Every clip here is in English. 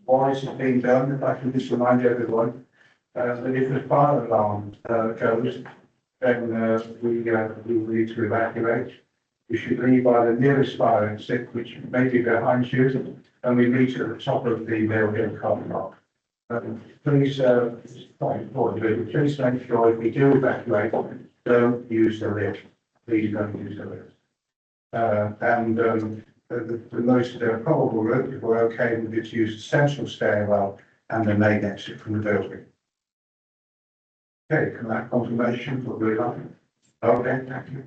why this has been done. If I can just remind everyone that if the fire alarm goes, then we need to evacuate. You should leave by the nearest fire exit, which may be behind you, and we meet at the top of the Mill Hill car park. Please, it's quite important, please make sure if we do evacuate, don't use the lift. Please don't use the lift. The most probable route, if we're okay with it, to use the central stairwell and the main exit from the building. Okay, can I have confirmation for the line? Okay, thank you.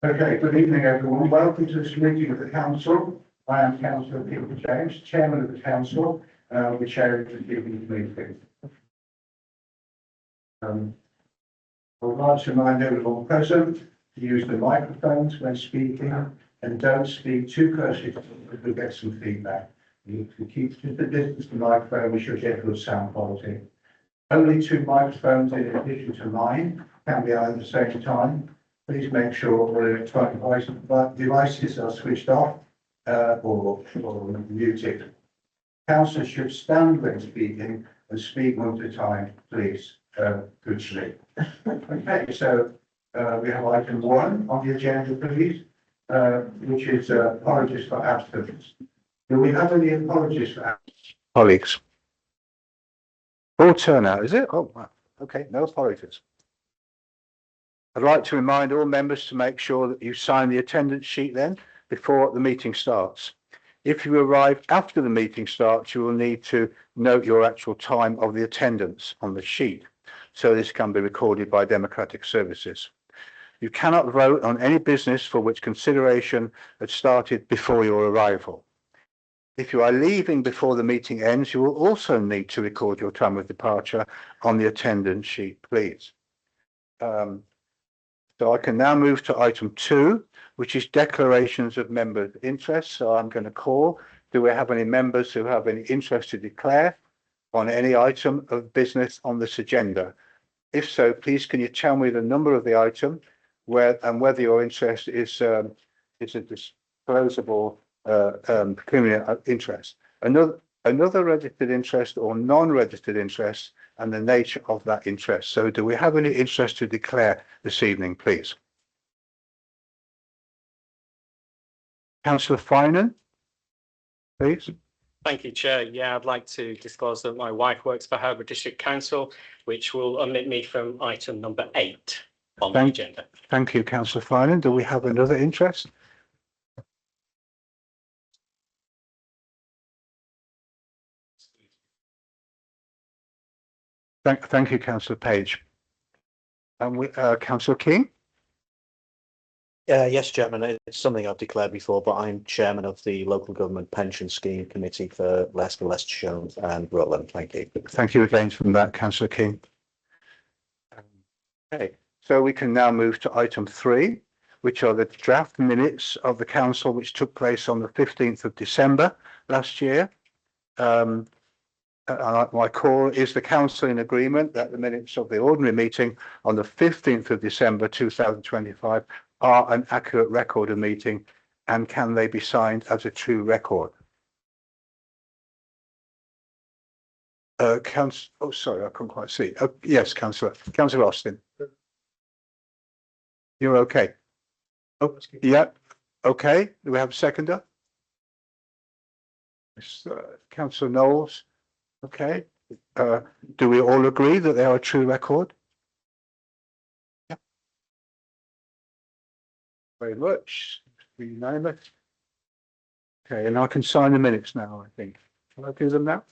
Okay, good evening everyone. Welcome to this meeting of the council. I am Councillor Peter James, Chairman of the council, the chair of the evening's meeting. I would like to remind everyone present to use the microphones when speaking and don't speak too closely if we get some feedback. If we keep just the distance to the microphone, we should get good sound quality. Only 2 microphones in addition to mine can be on at the same time. Please make sure all electronic devices are switched off or muted. Councillors should stand when speaking and speak one at a time, please. Good sleep. Okay, so we have item 1 on the agenda, please, which is apologies for absence. Do we have any apologies for absence? Colleagues. Full turnout, is it? Oh, wow. Okay, no apologies. I'd like to remind all members to make sure that you sign the attendance sheet then before the meeting starts. If you arrive after the meeting starts, you will need to note your actual time of the attendance on the sheet, so this can be recorded by Democratic Services. You cannot vote on any business for which consideration had started before your arrival. If you are leaving before the meeting ends, you will also need to record your time of departure on the attendance sheet, please. So I can now move to item 2, which is declarations of members' interest. So I'm going to call. Do we have any members who have any interest to declare on any item of business on this agenda? If so, please can you tell me the number of the item, whether your interest is a disclosable pecuniary interest, another registered interest or non-registered interest, and the nature of that interest. So do we have any interest to declare this evening, please? Councillor Finan, please. Thank you, Chair. Yeah, I'd like to disclose that my wife works for Herbert District Council, which will omit me from item number 8 on the agenda. Thank you, Councillor Finan. Do we have another interest? Thank you, Councillor Page. And Councillor King? Yes, Chairman, it's something I've declared before, but I'm chairman of the Local Government Pension Scheme Committee for Leicester, Leicestershire and Rutland. Thank you. Thank you again from that, Councillor King. Okay, so we can now move to item 3, which are the draft minutes of the council, which took place on the 15th of December last year. My call is the council in agreement that the minutes of the ordinary meeting on the 15th of December 2025 are an accurate record of meeting, and can they be signed as a true record? Oh, sorry, I couldn't quite see. Yes, Councillor Austin. You're okay. Oh, yeah. Okay. Do we have a seconder? Councillor Knowles. Okay. Do we all agree that they are a true record? Yeah. Very much. Unanimous. Okay, and I can sign the minutes now, I think. Can I do them now?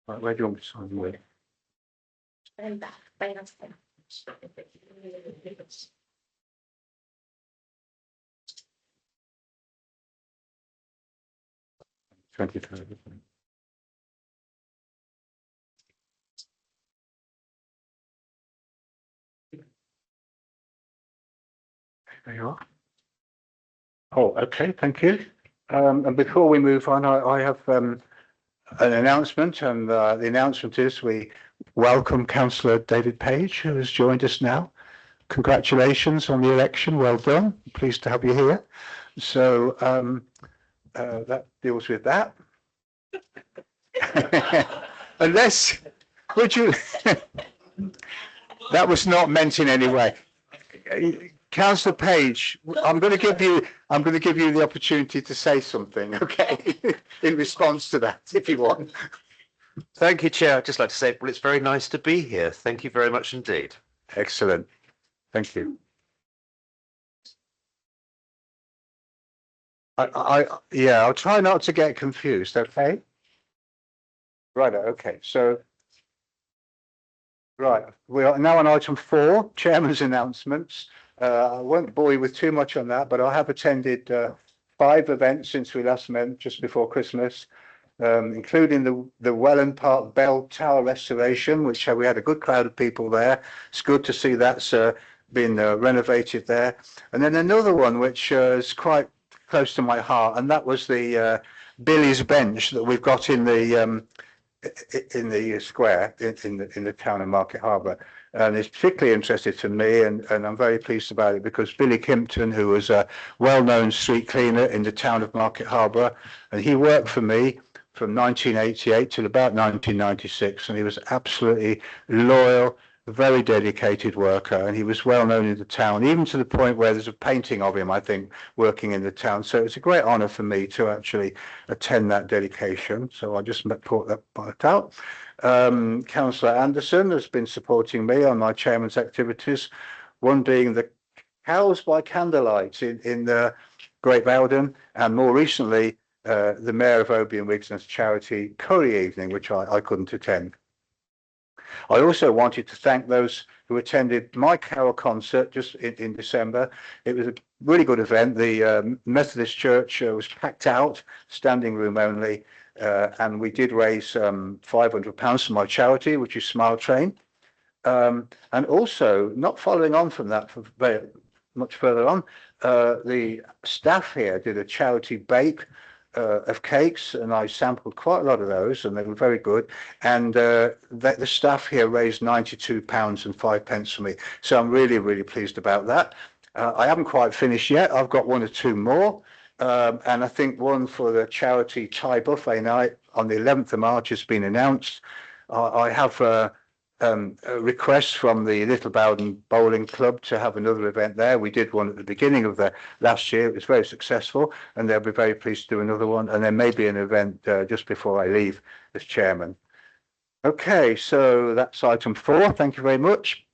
Right, where do you want me to sign the way? (23rd). There you are. Oh, okay, thank you. And before we move on, I have an announcement, and the announcement is we welcome Councillor David Page, who has joined us now. Congratulations on the election. Well done. Pleased to have you here. So that deals with that. Unless, would you? That was not meant in any way. Councillor Page, I'm going to give you the opportunity to say something, okay, in response to that, if you want. Thank you, Chair. I'd just like to say, well, it's very nice to be here. Thank you very much indeed. Excellent. Thank you. Yeah, I'll try not to get confused, okay? Right, okay, so right, we are now on item 4, Chairman's announcements. I won't bore you with too much on that, but I have attended 5 events since we last met just before Christmas, including the Welland Park Bell Tower restoration, which we had a good crowd of people there. It's good to see that's been renovated there. And then another one which is quite close to my heart, and that was the Billy's Bench that we've got in the square in the town of Market Harbour, and it's particularly interested to me, and I'm very pleased about it because Billy Kimpton, who was a well-known street cleaner in the town of Market Harbour, and he worked for me from 1988 till about 1996, and he was absolutely loyal, very dedicated worker, and he was well known in the town, even to the point where there's a painting of him, I think, working in the town. So it's a great honour for me to actually attend that dedication. So I just put that part out. Councillor Anderson has been supporting me on my chairman's activities, one being the Cows by Candlelight in Great Bowden, and more recently the Mayor of Oby and Wigson's charity Curry Evening, which I couldn't attend. I also wanted to thank those who attended my carol concert just in December. It was a really good event. The Methodist Church was packed out, standing room only, and we did raise £500 for my charity, which is Smile Train. And also, not following on from that for very much further on, the staff here did a charity bake of cakes, and I sampled quite a lot of those, and they were very good. And the staff here raised £92.05 for me, so I'm really, really pleased about that. I haven't quite finished yet. I've got 1 or 2 more, and I think one for the charity Thai buffet night on the 11th of March has been announced. I have a request from the Little Bowden Bowling Club to have another event there. We did one at the beginning of the last year. It was very successful, and they'll be very pleased to do another one. And there may be an event just before I leave as chairman. Okay, so that's item 4. Thank you very much.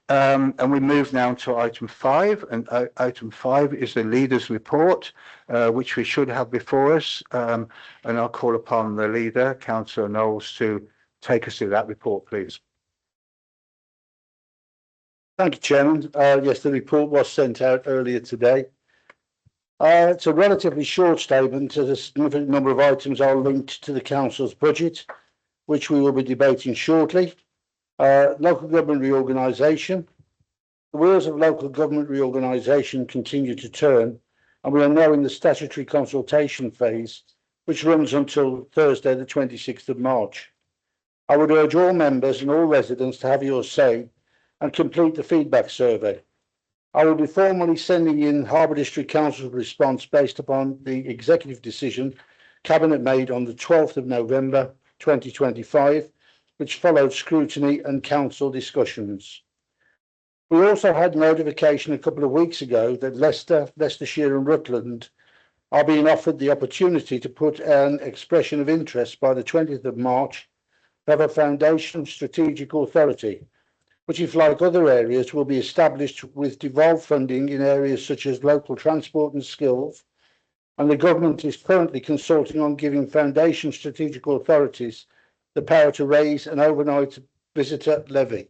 And we move now to item 5. And item 5 is the leader's report, which we should have before us. And I'll call upon the leader, Councillor Knowles, to take us through that report, please. Thank you, Chairman. Yes, the report was sent out earlier today. It's a relatively short statement, as a significant number of items are linked to the Council's budget, which we will be debating shortly. Local government reorganisation. The wheels of local government reorganisation continue to turn, and we are now in the statutory consultation phase, which runs until Thursday, the 26th of March. I would urge all members and all residents to have your say and complete the feedback survey. I will be formally sending in Harbour District Council's response based upon the executive decision Cabinet made on the 12th of November 2025, which followed scrutiny and council discussions. We also had notification a couple of weeks ago that Leicester, Leicestershire and Rutland are being offered the opportunity to put an expression of interest by the 20th of March to have a foundation strategic authority, which, if like other areas, will be established with devolved funding in areas such as local transport and skills, and the government is currently consulting on giving foundation strategic authorities the power to raise an overnight visitor levy.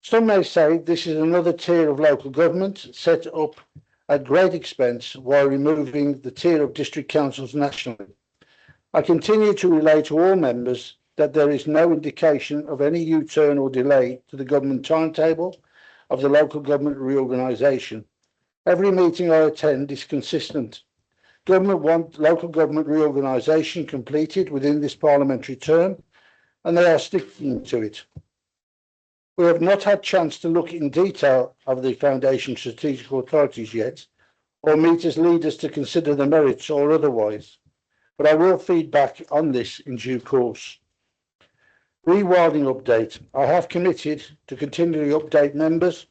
Some may say this is another tier of local government set up at great expense while removing the tier of district councils nationally. I continue to relay to all members that there is no indication of any U-turn or delay to the government timetable of the local government reorganisation. Every meeting I attend is consistent Government want local government reorganisation completed within this parliamentary term, and they are sticking to it. We have not had chance to look in detail of the Foundation strategic authorities yet, or meet as leaders to consider the merits or otherwise, but I will feed back on this in due course. Rewilding update. I have committed to continually update members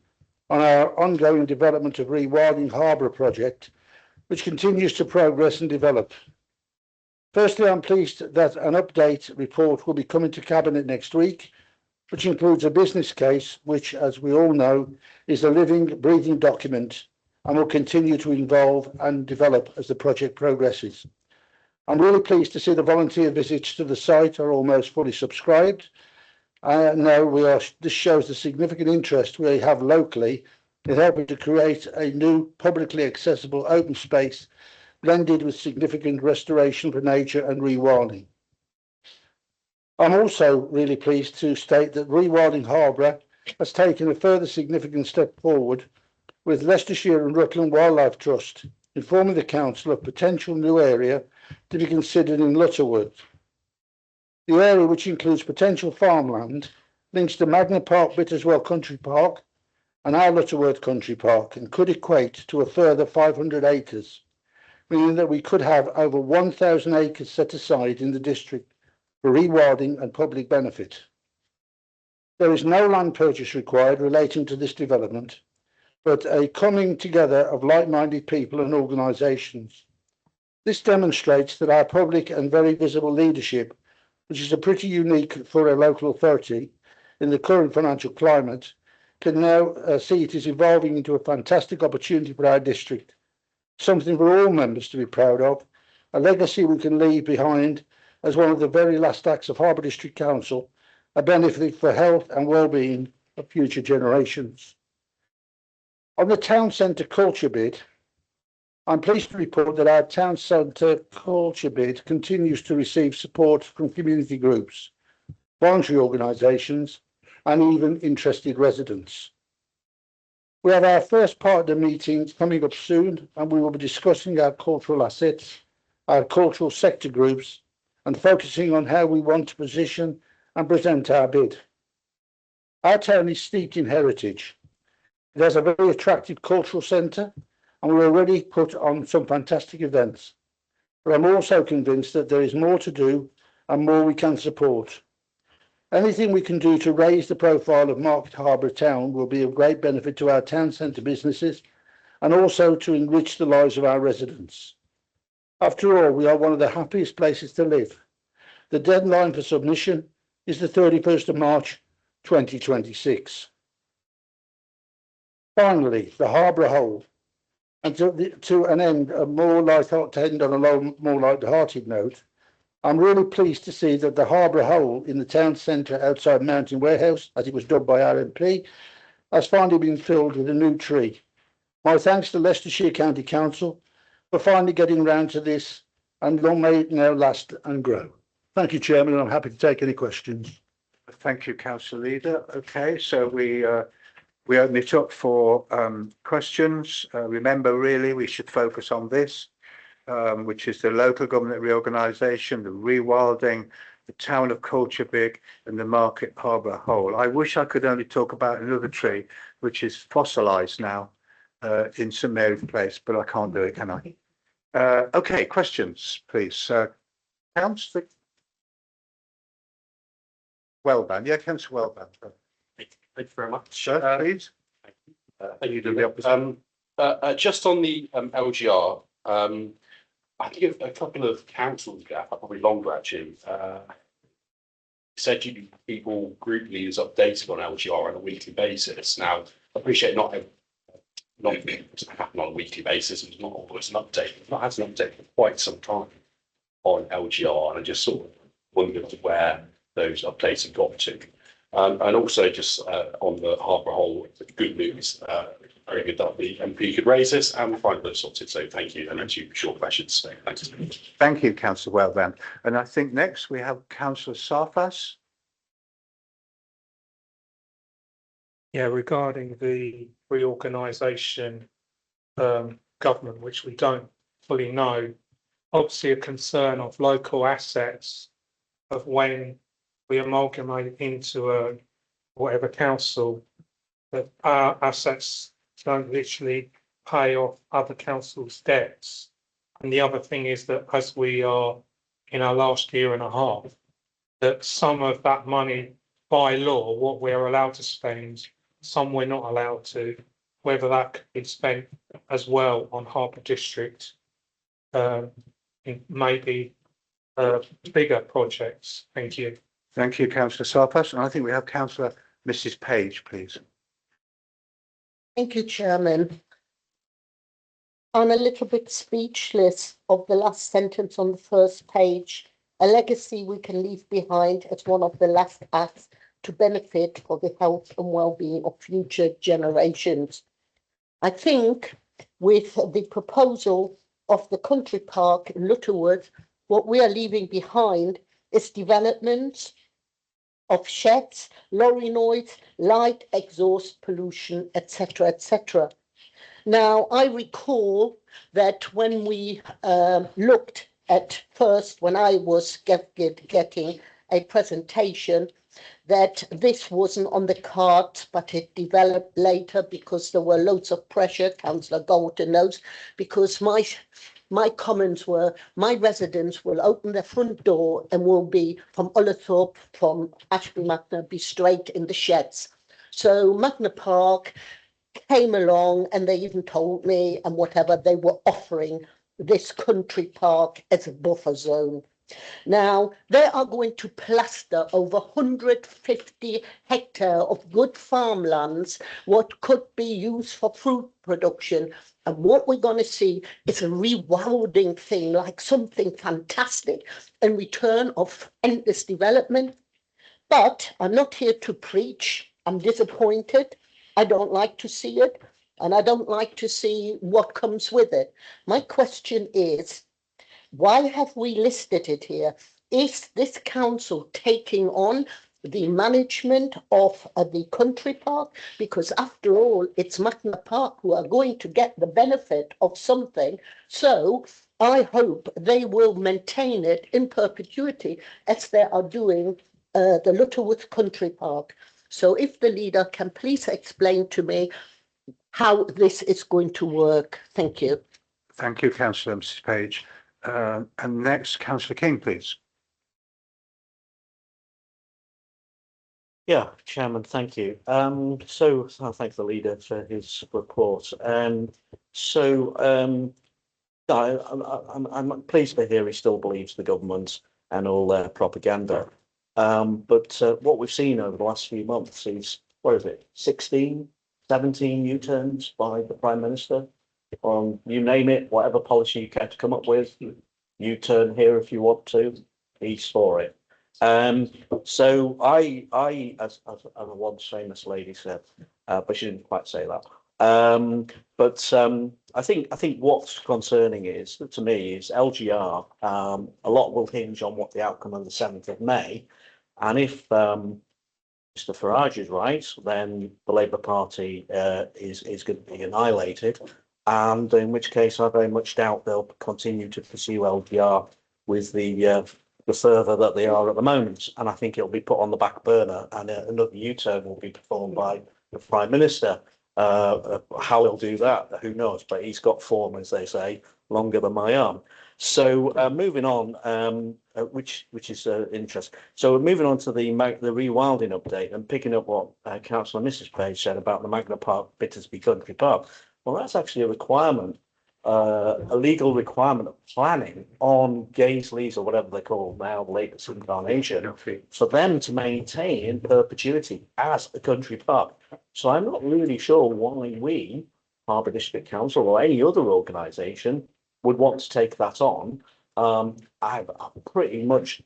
on our ongoing development of Rewilding Harbour project, which continues to progress and develop. Firstly, I'm pleased that an update report will be coming to Cabinet next week, which includes a business case, which, as we all know, is a living, breathing document and will continue to evolve and develop as the project progresses. I'm really pleased to see the volunteer visits to the site are almost fully subscribed. Now this shows the significant interest we have locally in helping to create a new publicly accessible open space blended with significant restoration for nature and rewilding. I'm also really pleased to state that Rewilding Harbour has taken a further significant step forward with Leicestershire and Rutland Wildlife Trust informing the council of potential new area to be considered in Lutterworth. The area, which includes potential farmland, links to Magna Park Bitterswell Country Park and our Lutterworth Country Park and could equate to a further 500 acres, meaning that we could have over 1,000 acres set aside in the district for rewilding and public benefit. There is no land purchase required relating to this development, but a coming together of like-minded people and organisations. This demonstrates that our public and very visible leadership, which is a pretty unique for a local authority in the current financial climate, can now see it is evolving into a fantastic opportunity for our district, something for all members to be proud of, a legacy we can leave behind as one of the very last acts of Harbour District Council, a benefit for health and well-being of future generations. On the town centre culture bid, I'm pleased to report that our town centre culture bid continues to receive support from community groups, voluntary organisations and even interested residents. We have our first partner meeting coming up soon, and we will be discussing our cultural assets, our cultural sector groups, and focusing on how we want to position and present our bid. Our town is steeped in heritage. It has a very attractive cultural centre, and we've already put on some fantastic events. But I'm also convinced that there is more to do and more we can support. Anything we can do to raise the profile of Market Harbour Town will be of great benefit to our town centre businesses and also to enrich the lives of our residents. After all, we are one of the happiest places to live. The deadline for submission is the 31st of March 2026. Finally, the Harbour Hole. And to an end, more light-hearted note, I'm really pleased to see that the Harbour Hole in the town centre outside Mountain Warehouse, as it was dubbed by our MP, has finally been filled with a new tree. My thanks to Leicestershire County Council for finally getting round to this, and long may it now last and grow. Thank you, Chairman, and I'm happy to take any questions. Thank you, Councillor Leader. Okay, so we open it up for questions. Remember, really, we should focus on this, which is the local government reorganisation, the rewilding, the town of Culture Big, and the Market Harbour Hole. I wish I could only talk about another tree, which is fossilised now in St Mary's Place, but I can't do it, can I? Okay, questions, please. Councillor Wellban. Yeah, Councillor Wellban. Thank you very much. Sir, please. Thank you, just on the LGR, I think a couple of councils ago, probably longer actually, said people group leaders updated on LGR on a weekly basis. Now, I appreciate not it doesn't happen on a weekly basis. It's not always an update. It's not had an update for quite some time on LGR, and I just sort of wondered where those updates have got to. And also just on the Harbour Hole, good news. Very good that the MP could raise this and find those sorted. So thank you. And actually short questions. Thanks. Thank you, Councillor Wellban. And I think next we have Councillor Sarfas. Yeah, regarding the reorganisation government, which we don't fully know. Obviously, a concern of local assets of when we amalgamate into a whatever council, that our assets don't literally pay off other councils' debts. And the other thing is that as we are in our last year and a half, that some of that money by law, what we're allowed to spend, some we're not allowed to, whether that could be spent as well on Harbour District, in maybe bigger projects. Thank you. Thank you, councillor Sarpas. And I think we have councillor Mrs Page, please. Thank you, Chairman. I'm a little bit speechless of the last sentence on the first page. A legacy we can leave behind as one of the last acts to benefit for the health and well-being of future generations. I think with the proposal of the country park in Lutterworth, what we are leaving behind is development of sheds, lorry noise, light, exhaust, pollution, etc., etc. Now, I recall that when we looked at first, when I was getting a presentation, that this wasn't on the card, but it developed later because there were loads of pressure. Councillor Galton knows, because my comments were, my residents will open their front door and will be from Ullathorpe, from Ashby Magna, be straight in the sheds. So Magna Park came along and they even told me and whatever, they were offering this country park as a buffer zone. Now, they are going to plaster over 150 hectares of good farmlands, what could be used for fruit production. And what we're going to see is a rewilding thing, like something fantastic, in return of endless development. But I'm not here to preach. I'm disappointed. I don't like to see it, and I don't like to see what comes with it. My question is, why have we listed it here? Is this council taking on the management of the country park? Because after all, it's Magna Park who are going to get the benefit of something. So I hope they will maintain it in perpetuity as they are doing the Lutterworth Country Park. So if the leader can please explain to me how this is going to work. Thank you. Thank you, councillor Mrs Page. And next, councillor King, please. Yeah, Chairman, thank you. So I'll thank the leader for his report. I'm pleased to hear he still believes the government and all their propaganda. But what we've seen over the last few months is, what is it, 16, 17 U-turns by the Prime Minister on, you name it, whatever policy you care to come up with, U-turn here if you want to, he's for it. So I, as a once famous lady said, but she didn't quite say that. I think what's concerning is, to me, is LGR. A lot will hinge on what the outcome on the 7th of May, and if Mr. Farage is right, then the Labour Party is going to be annihilated, and in which case I very much doubt they'll continue to pursue LGR with the fervour that they are at the moment. And I think it'll be put on the back burner, and another U-turn will be performed by the Prime Minister. How he'll do that, who knows? But he's got form, as they say, longer than my arm. So moving on, which is interesting. So moving on to the rewilding update and picking up what Councillor Mrs Page said about the Magna Park Bittersby Country Park. Well, that's actually a requirement, a legal requirement of planning on Gaisleys, or whatever they call now, the latest incarnation, for them to maintain in perpetuity as a country park. So I'm not really sure why we, Harbour District Council, or any other organisation, would want to take that on. I'm pretty much,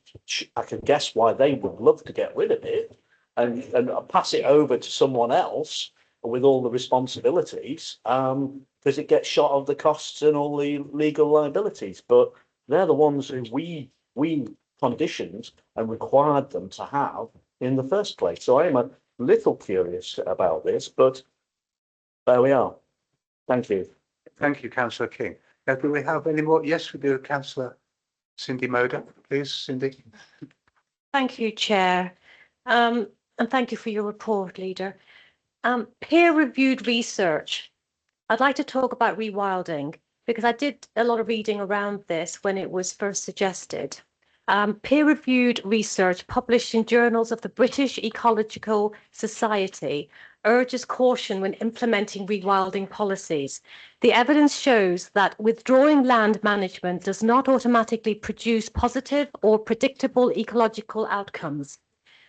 I can guess why they would love to get rid of it and pass it over to someone else with all the responsibilities, because it gets shot of the costs and all the legal liabilities. But they're the ones who we conditioned and required them to have in the first place. So I am a little curious about this, but there we are. Thank you. Thank you, councillor King. Now, do we have any more? Yes, we do. Councillor Cindy Moder, please, Cindy. Thank you, Chair. And thank you for your report, Leader. Peer-reviewed research. I'd like to talk about rewilding because I did a lot of reading around this when it was first suggested. Peer-reviewed research published in journals of the British Ecological Society urges caution when implementing rewilding policies. The evidence shows that withdrawing land management does not automatically produce positive or predictable ecological outcomes.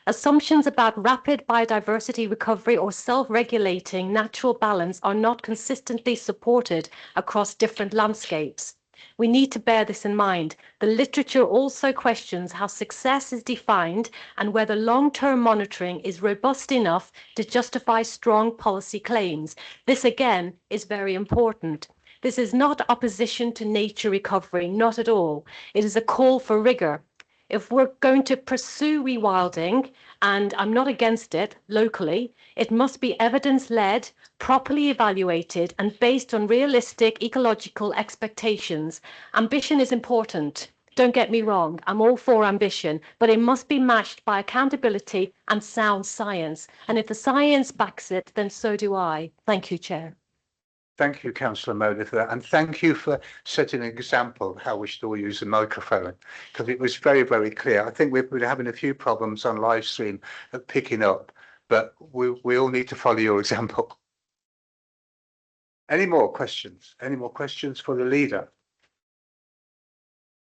Assumptions about rapid biodiversity recovery or self-regulating natural balance are not consistently supported across different landscapes. We need to bear this in mind. The literature also questions how success is defined and whether long-term monitoring is robust enough to justify strong policy claims. This again is very important. This is not opposition to nature recovery, not at all. It is a call for rigor. If we're going to pursue rewilding, and I'm not against it locally, it must be evidence-led, properly evaluated and based on realistic ecological expectations. Ambition is important. Don't get me wrong, I'm all for ambition, but it must be matched by accountability and sound science. And if the science backs it, then so do I. Thank you, Chair. Thank you, Councillor Moder, for that. And thank you for setting an example of how we should all use the microphone, because it was very, very clear. I think we're having a few problems on live stream at picking up, but we all need to follow your example. Any more questions? Any more questions for the leader?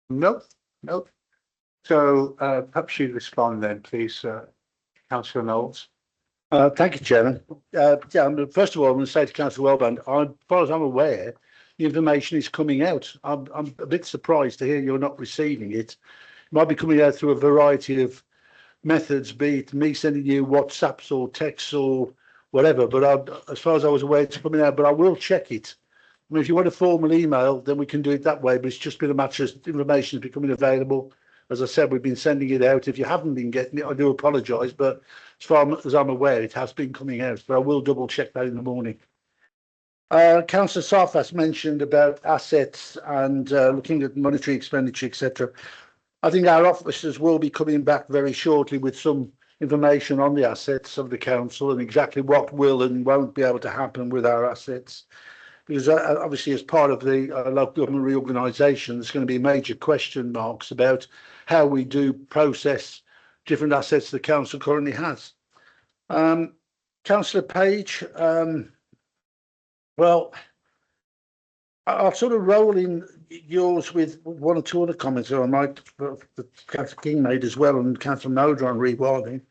Nope, nope. So perhaps you respond then, please, Councillor Knowles. Thank you, Chairman. First of all, I'm going to say to Councillor Wellband, as far as I'm aware, the information is coming out. I'm a bit surprised to hear you're not receiving it. It might be coming out through a variety of methods, be it me sending you WhatsApps or texts or whatever. But as far as I was aware, it's coming out. But I will check it. I mean, if you want a formal email, then we can do it that way. But it's just been a matter of information is becoming available. As I said, we've been sending it out. If you haven't been getting it, I do apologise. But as far as I'm aware, it has been coming out. But I will double check that in the morning. Councillor Sarfas mentioned about assets and looking at monetary expenditure, etc. I think our officers will be coming back very shortly with some information on the assets of the council and exactly what will and won't be able to happen with our assets. Because obviously, as part of the local government reorganisation, there's going to be major question marks about how we do process different assets the council currently has. Councillor Page, well, I'll sort of roll in yours with one or two other comments that I might, that Councillor King made as well, and Councillor Moder on rewilding.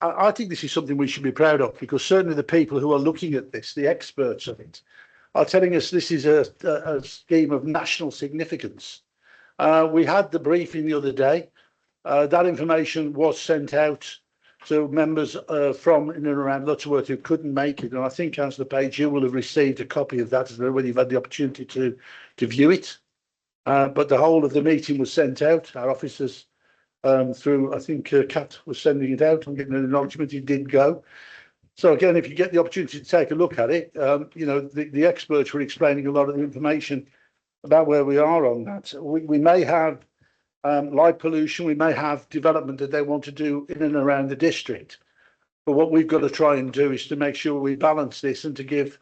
I think this is something we should be proud of, because certainly the people who are looking at this, the experts of it, are telling us this is a scheme of national significance. We had the briefing the other day. That information was sent out to members from in and around Lutterworth who couldn't make it. And I think, Councillor Page, you will have received a copy of that as well when you've had the opportunity to view it. But the whole of the meeting was sent out. Our officers through, I think Kat was sending it out and getting an acknowledgement it did go. So again, if you get the opportunity to take a look at it, you know, the experts were explaining a lot of the information about where we are on that. We may have light pollution, we may have development that they want to do in and around the district. But what we've got to try and do is to make sure we balance this and to give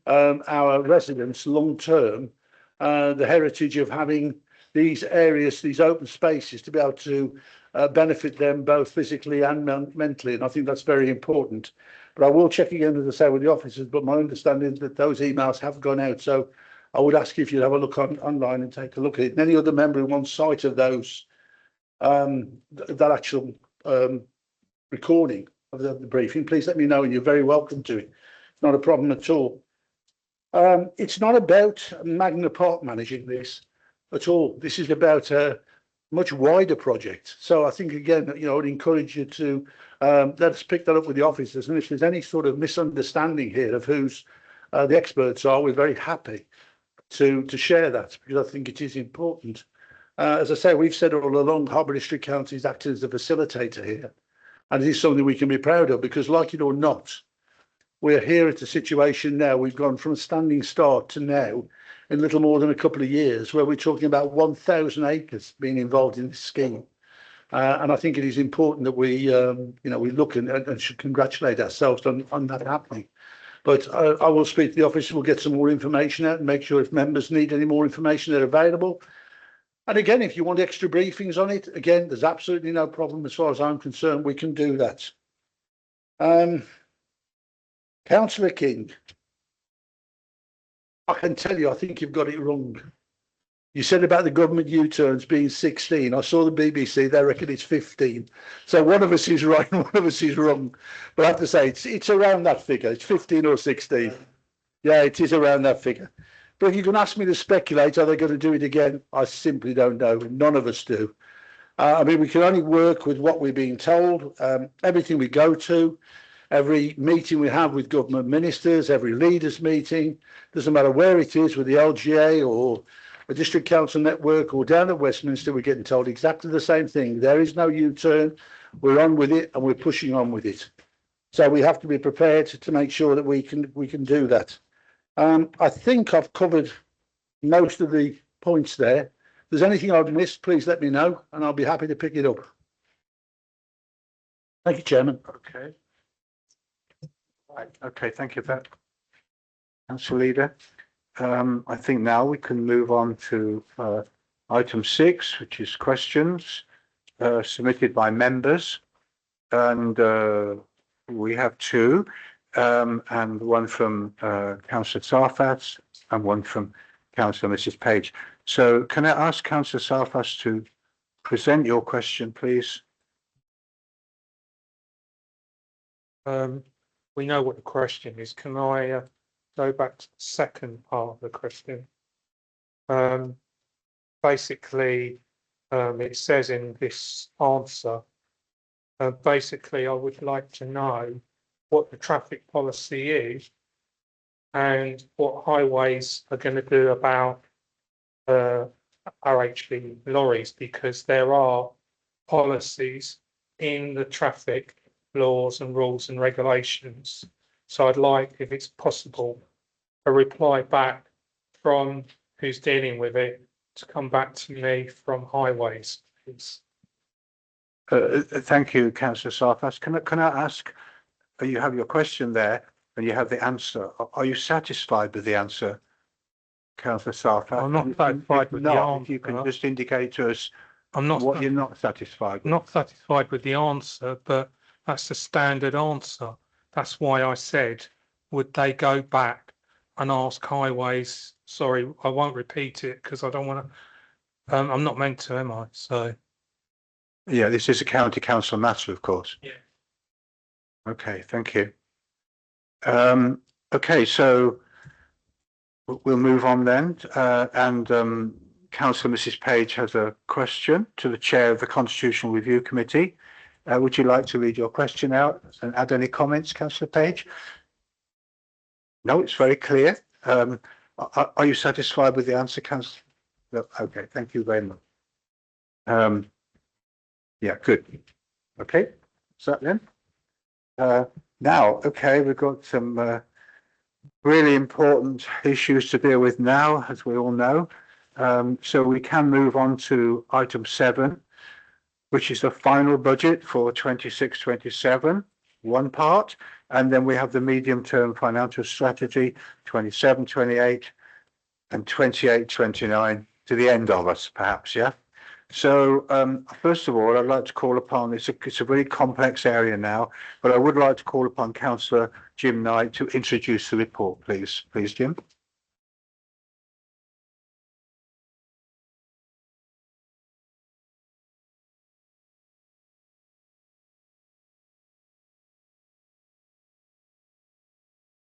our residents long term the heritage of having these areas, these open spaces, to be able to benefit them both physically and mentally. And I think that's very important. But I will check again, as I say, with the officers, but my understanding is that those emails have gone out. So I would ask you if you'd have a look online and take a look at it. And any other member who wants sight of those, that actual recording of the briefing, please let me know, and you're very welcome to it. It's not a problem at all. It's not about Magna Park managing this at all. This is about a much wider project. So I think, again, you know, I would encourage you to let us pick that up with the officers. And if there's any sort of misunderstanding here of who's the experts are, we're very happy to share that, because I think it is important. As I say, we've said all along, Harbour District Council is acting as a facilitator here. And it is something we can be proud of, because like it or not, we're here at a situation now, we've gone from a standing start to now in little more than a couple of years, where we're talking about 1,000 acres being involved in this scheme. And I think it is important that we, we look and should congratulate ourselves on that happening. But I will speak to the office, we'll get some more information out and make sure if members need any more information, they're available. And again, if you want extra briefings on it, again, there's absolutely no problem as far as I'm concerned, we can do that. Councillor King, I can tell you, I think you've got it wrong. You said about the government U-turns being 16. I saw the BBC, they reckon it's 15. So one of us is right and one of us is wrong. But I have to say, it's around that figure. It's 15 or 16. Yeah, it is around that figure. But if you can ask me to speculate, are they going to do it again? I simply don't know. None of us do. I mean, we can only work with what we're being told. Everything we go to, every meeting we have with government ministers, every leaders meeting, doesn't matter where it is, with the LGA or a district council network or down at Westminster, we're getting told exactly the same thing. There is no U-turn. We're on with it and we're pushing on with it. So we have to be prepared to make sure that we can do that. I think I've covered most of the points there. If there's anything I've missed, please let me know and I'll be happy to pick it up. Thank you, Chairman. Okay. Right. Okay, thank you for that, Councillor Leader. I think now we can move on to item 6, which is questions submitted by members, and we have 2, and one from Councillor Sarfas and one from Councillor Mrs. Page. So can I ask Councillor Sarfas to present your question, please? We know what the question is. Can I go back to the second part of the question? Basically, it says in this answer, basically, I would like to know what the traffic policy is and what highways are going to do about RHV lorries, because there are policies in the traffic laws and rules and regulations. So I'd like, if it's possible, a reply back from who's dealing with it to come back to me from highways, please. Thank you, Councillor Sarfas. Can I ask, you have your question there and you have the answer. Are you satisfied with the answer, Councillor Sarfas? I'm not satisfied with the answer. If you can just indicate to us I'm not what you're not satisfied with. Not satisfied with the answer, but that's the standard answer. That's why I said, would they go back and ask highways? Sorry, I won't repeat it because I don't want to. I'm not meant to, am I? So. Yeah, this is a county council matter, of course. Yeah. Okay, thank you. Okay, so we'll move on then. Councillor Mrs. Page has a question to the chair of the Constitutional Review Committee. Would you like to read your question out and add any comments, Councillor Page? No, it's very clear. Are you satisfied with the answer, Councillor? No, okay, thank you very much. Yeah, good. Okay, so then. Now, okay, we've got some really important issues to deal with now, as we all know. So we can move on to item 7, which is the final budget for 26-27, one part, and then we have the medium-term financial strategy 27-28 and 28-29 to the end of us, perhaps, yeah? So first of all, I'd like to call upon, it's a very complex area now, but I would like to call upon Councillor Jim Knight to introduce the report, please. Please, Jim.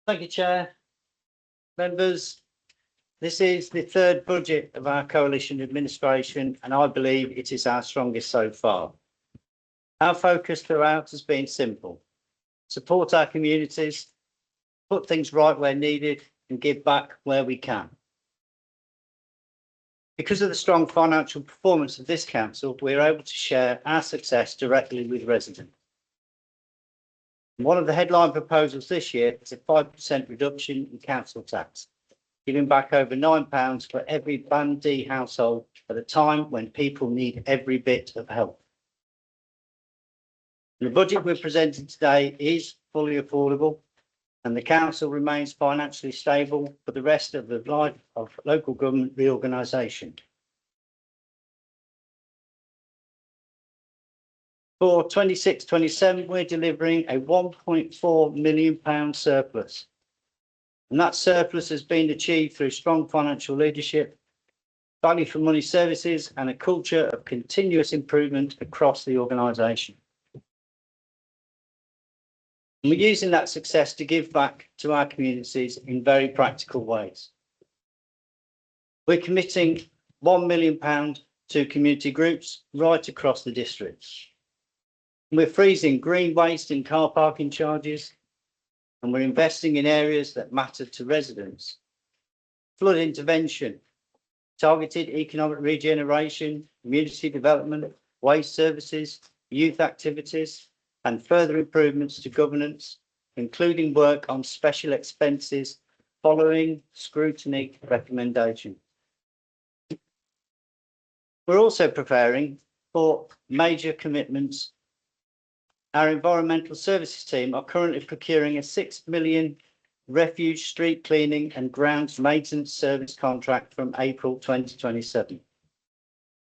Thank you, Chair. Members, this is the third budget of our coalition administration, and I believe it is our strongest so far. Our focus throughout has been simple: support our communities, put things right where needed, and give back where we can. Because of the strong financial performance of this council, we are able to share our success directly with residents. One of the headline proposals this year is a 5% reduction in council tax, giving back over £9 for every Band D household at a time when people need every bit of help. The budget we're presenting today is fully affordable, and the council remains financially stable for the rest of the life of local government reorganisation. For 26-27, we're delivering a £1.4 million surplus. And that surplus has been achieved through strong financial leadership, value for money services, and a culture of continuous improvement across the organisation. And we're using that success to give back to our communities in very practical ways. We're committing £1 million to community groups right across the district. We're freezing green waste and car parking charges, and we're investing in areas that matter to residents. Flood intervention, targeted economic regeneration, community development, waste services, youth activities, and further improvements to governance, including work on special expenses following scrutiny recommendation. We're also preparing for major commitments. Our environmental services team are currently procuring a £6 million refuge street cleaning and grounds maintenance service contract from April 2027,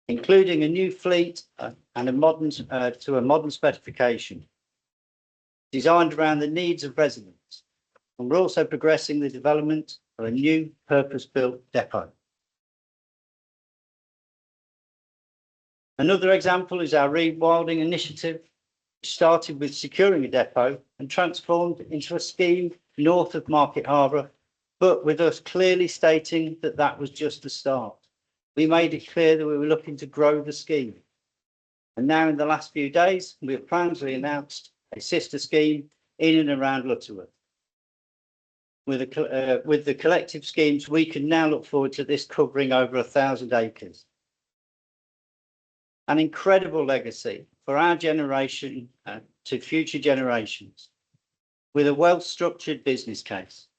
including a new fleet and a modern specification designed around the needs of residents. And we're also progressing the development of a new purpose-built depot. Another example is our rewilding initiative, which started with securing a depot and transformed into a scheme north of Market Harbour, but with us clearly stating that that was just the start. We made it clear that we were looking to grow the scheme. And now in the last few days, we have proudly announced a sister scheme in and around Lutterworth. With the collective schemes, we can now look forward to this covering over 1,000 acres. An incredible legacy for our generation to future generations, with a well-structured business case.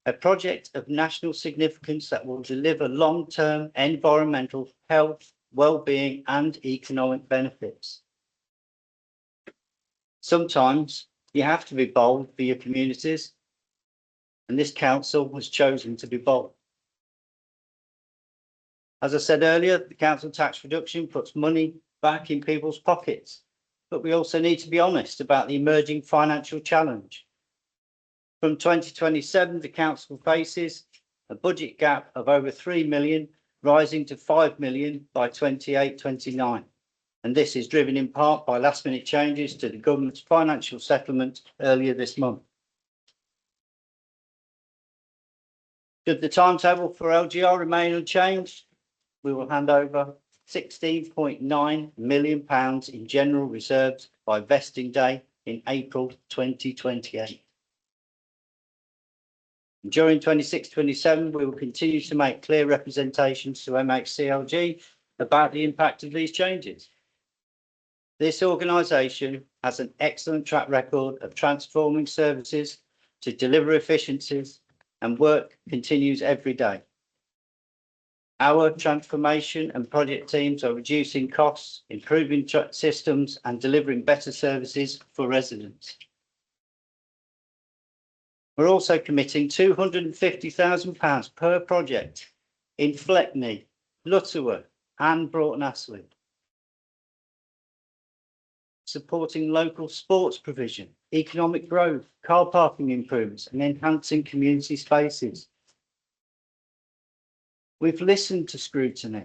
A project of national significance that will deliver long-term environmental, health, well-being and economic benefits. Sometimes you have to be bold for your communities, and this council has chosen to be bold. As I said earlier, the council tax reduction puts money back in people's pockets, but we also need to be honest about the emerging financial challenge. From 2027, the council faces a budget gap of over 3 million, rising to 5 million by 28-29. And this is driven in part by last-minute changes to the government's financial settlement earlier this month. Should the timetable for LGR remain unchanged, we will hand over £16.9 million in general reserves by vesting day in April 2028. During 26-27, we will continue to make clear representations to MHCLG about the impact of these changes. This organisation has an excellent track record of transforming services to deliver efficiencies, and work continues every day. Our transformation and project teams are reducing costs, improving systems and delivering better services for residents. We're also committing £250,000 per project in Fleckney, Lutterworth and Broughton Astley, supporting local sports provision, economic growth, car parking improvements and enhancing community spaces. We've listened to scrutiny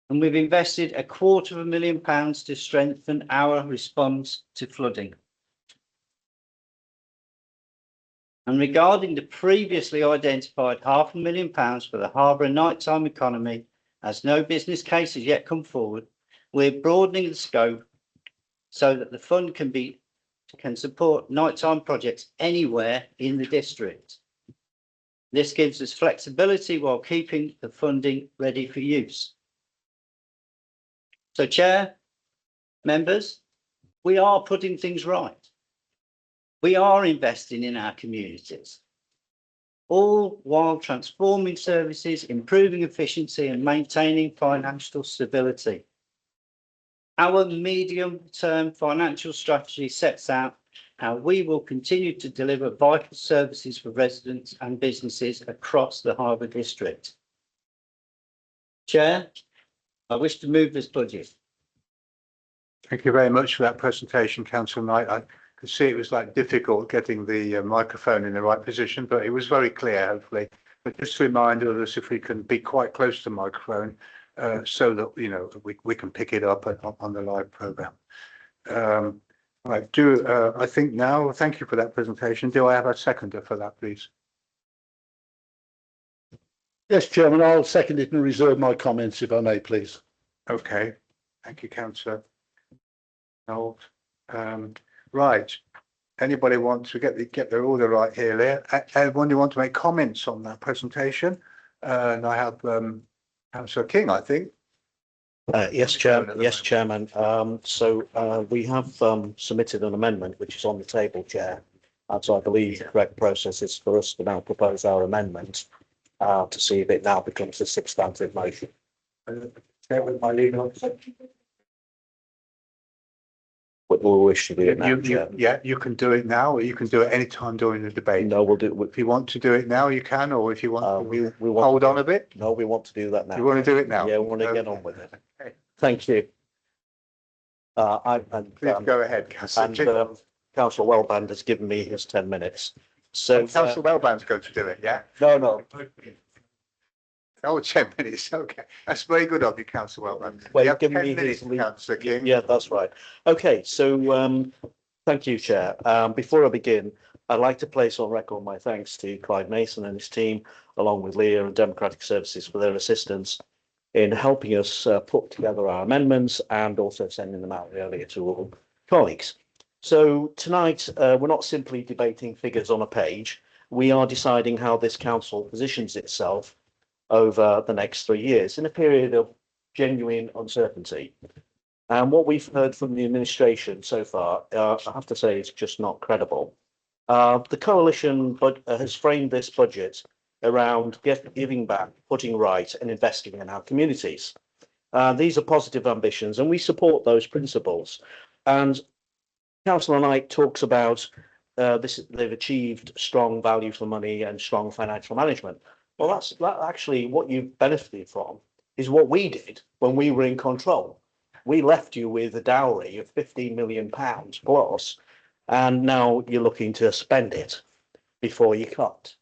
and we've invested £250,000 to strengthen our response to flooding. And regarding the previously identified £500,000 for the harbour and nighttime economy, as no business case has yet come forward, we're broadening the scope so that the fund can support nighttime projects anywhere in the district. This gives us flexibility while keeping the funding ready for use. So, Chair, members, we are putting things right. We are investing in our communities. all while transforming services, improving efficiency and maintaining financial stability. Our medium-term financial strategy sets out how we will continue to deliver vital services for residents and businesses across the Harbour District. Chair, I wish to move this budget. Thank you very much for that presentation, Councillor Knight. I could see it was like difficult getting the microphone in the right position, but it was very clear, hopefully. But just to remind others, if we can be quite close to the microphone, so that, you know, we can pick it up on the live programme. Right, I think now, thank you for that presentation. Do I have a seconder for that, please? Yes, Chairman, I'll second it and reserve my comments if I may, please. Okay, thank you, Councillor. Right, anybody want to get their order right here, Leah? Anyone who want to make comments on that presentation? And I have Councillor King, I think. Yes, Chairman. Yes, Chairman. We have submitted an amendment which is on the table, Chair. And so I believe the correct process is for us to now propose our amendment to see if it now becomes a substantive motion. Share with my legal officer. We wish to do it now, Chair. Yeah, you can do it now, or you can do it any time during the debate. No, we'll do it. If you want to do it now, you can, or if you want We to want hold on a bit, No, we want to do that now. you want to do it now? Yeah, we want to get on with it. Thank you. Please go ahead, Councillor. And Councillor Wellband has given me his 10 minutes. So Councillor Wellband's going to do it, yeah? no. Oh, 10 minutes, okay. That's very good of you, Councillor Wellband. Well, You you've have given 10 me minutes, his lead. Councillor King. Yeah, that's right. Okay, so thank you, Chair. Before I begin, I'd like to place on record my thanks to Clive Mason and his team, along with Leah and Democratic Services, for their assistance in helping us put together our amendments and also sending them out earlier to all colleagues. So tonight, we're not simply debating figures on a page. We are deciding how this council positions itself over the next 3 years in a period of genuine uncertainty. And what we've heard from the administration so far, I have to say, is just not credible. The coalition has framed this budget around giving back, putting right and investing in our communities. These are positive ambitions and we support those principles. And Councillor Knight talks about they've achieved strong value for money and strong financial management. Well, that's actually what you've benefited from is what we did when we were in control. We left you with a dowry of £15 million plus, and now you're looking to spend it before you cut.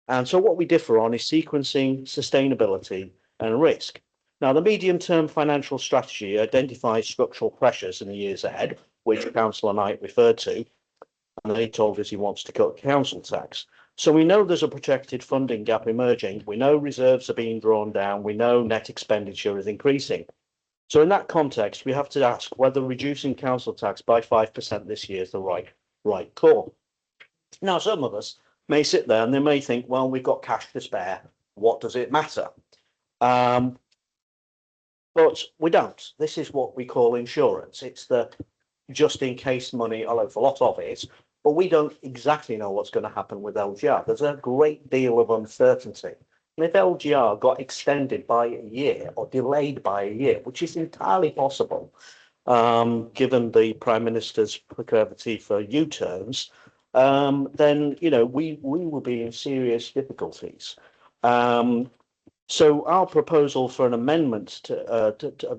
And so what we differ on is sequencing, sustainability and risk. Now, the medium-term financial strategy identifies structural pressures in the years ahead, which Councillor Knight referred to, and he told us he wants to cut council tax. So we know there's a projected funding gap emerging. We know reserves are being drawn down. We know net expenditure is increasing. So in that context, we have to ask whether reducing council tax by 5% this year is the right call. Now, some of us may sit there and they may think, well, we've got cash to spare. What does it matter? But we don't. This is what we call insurance. It's the just in case money, although it's a lot of it, but we don't exactly know what's going to happen with LGR. There's a great deal of uncertainty. And if LGR got extended by a year or delayed by a year, which is entirely possible, given the Prime Minister's proclivity for U-turns, then, you know, we will be in serious difficulties. So our proposal for an amendment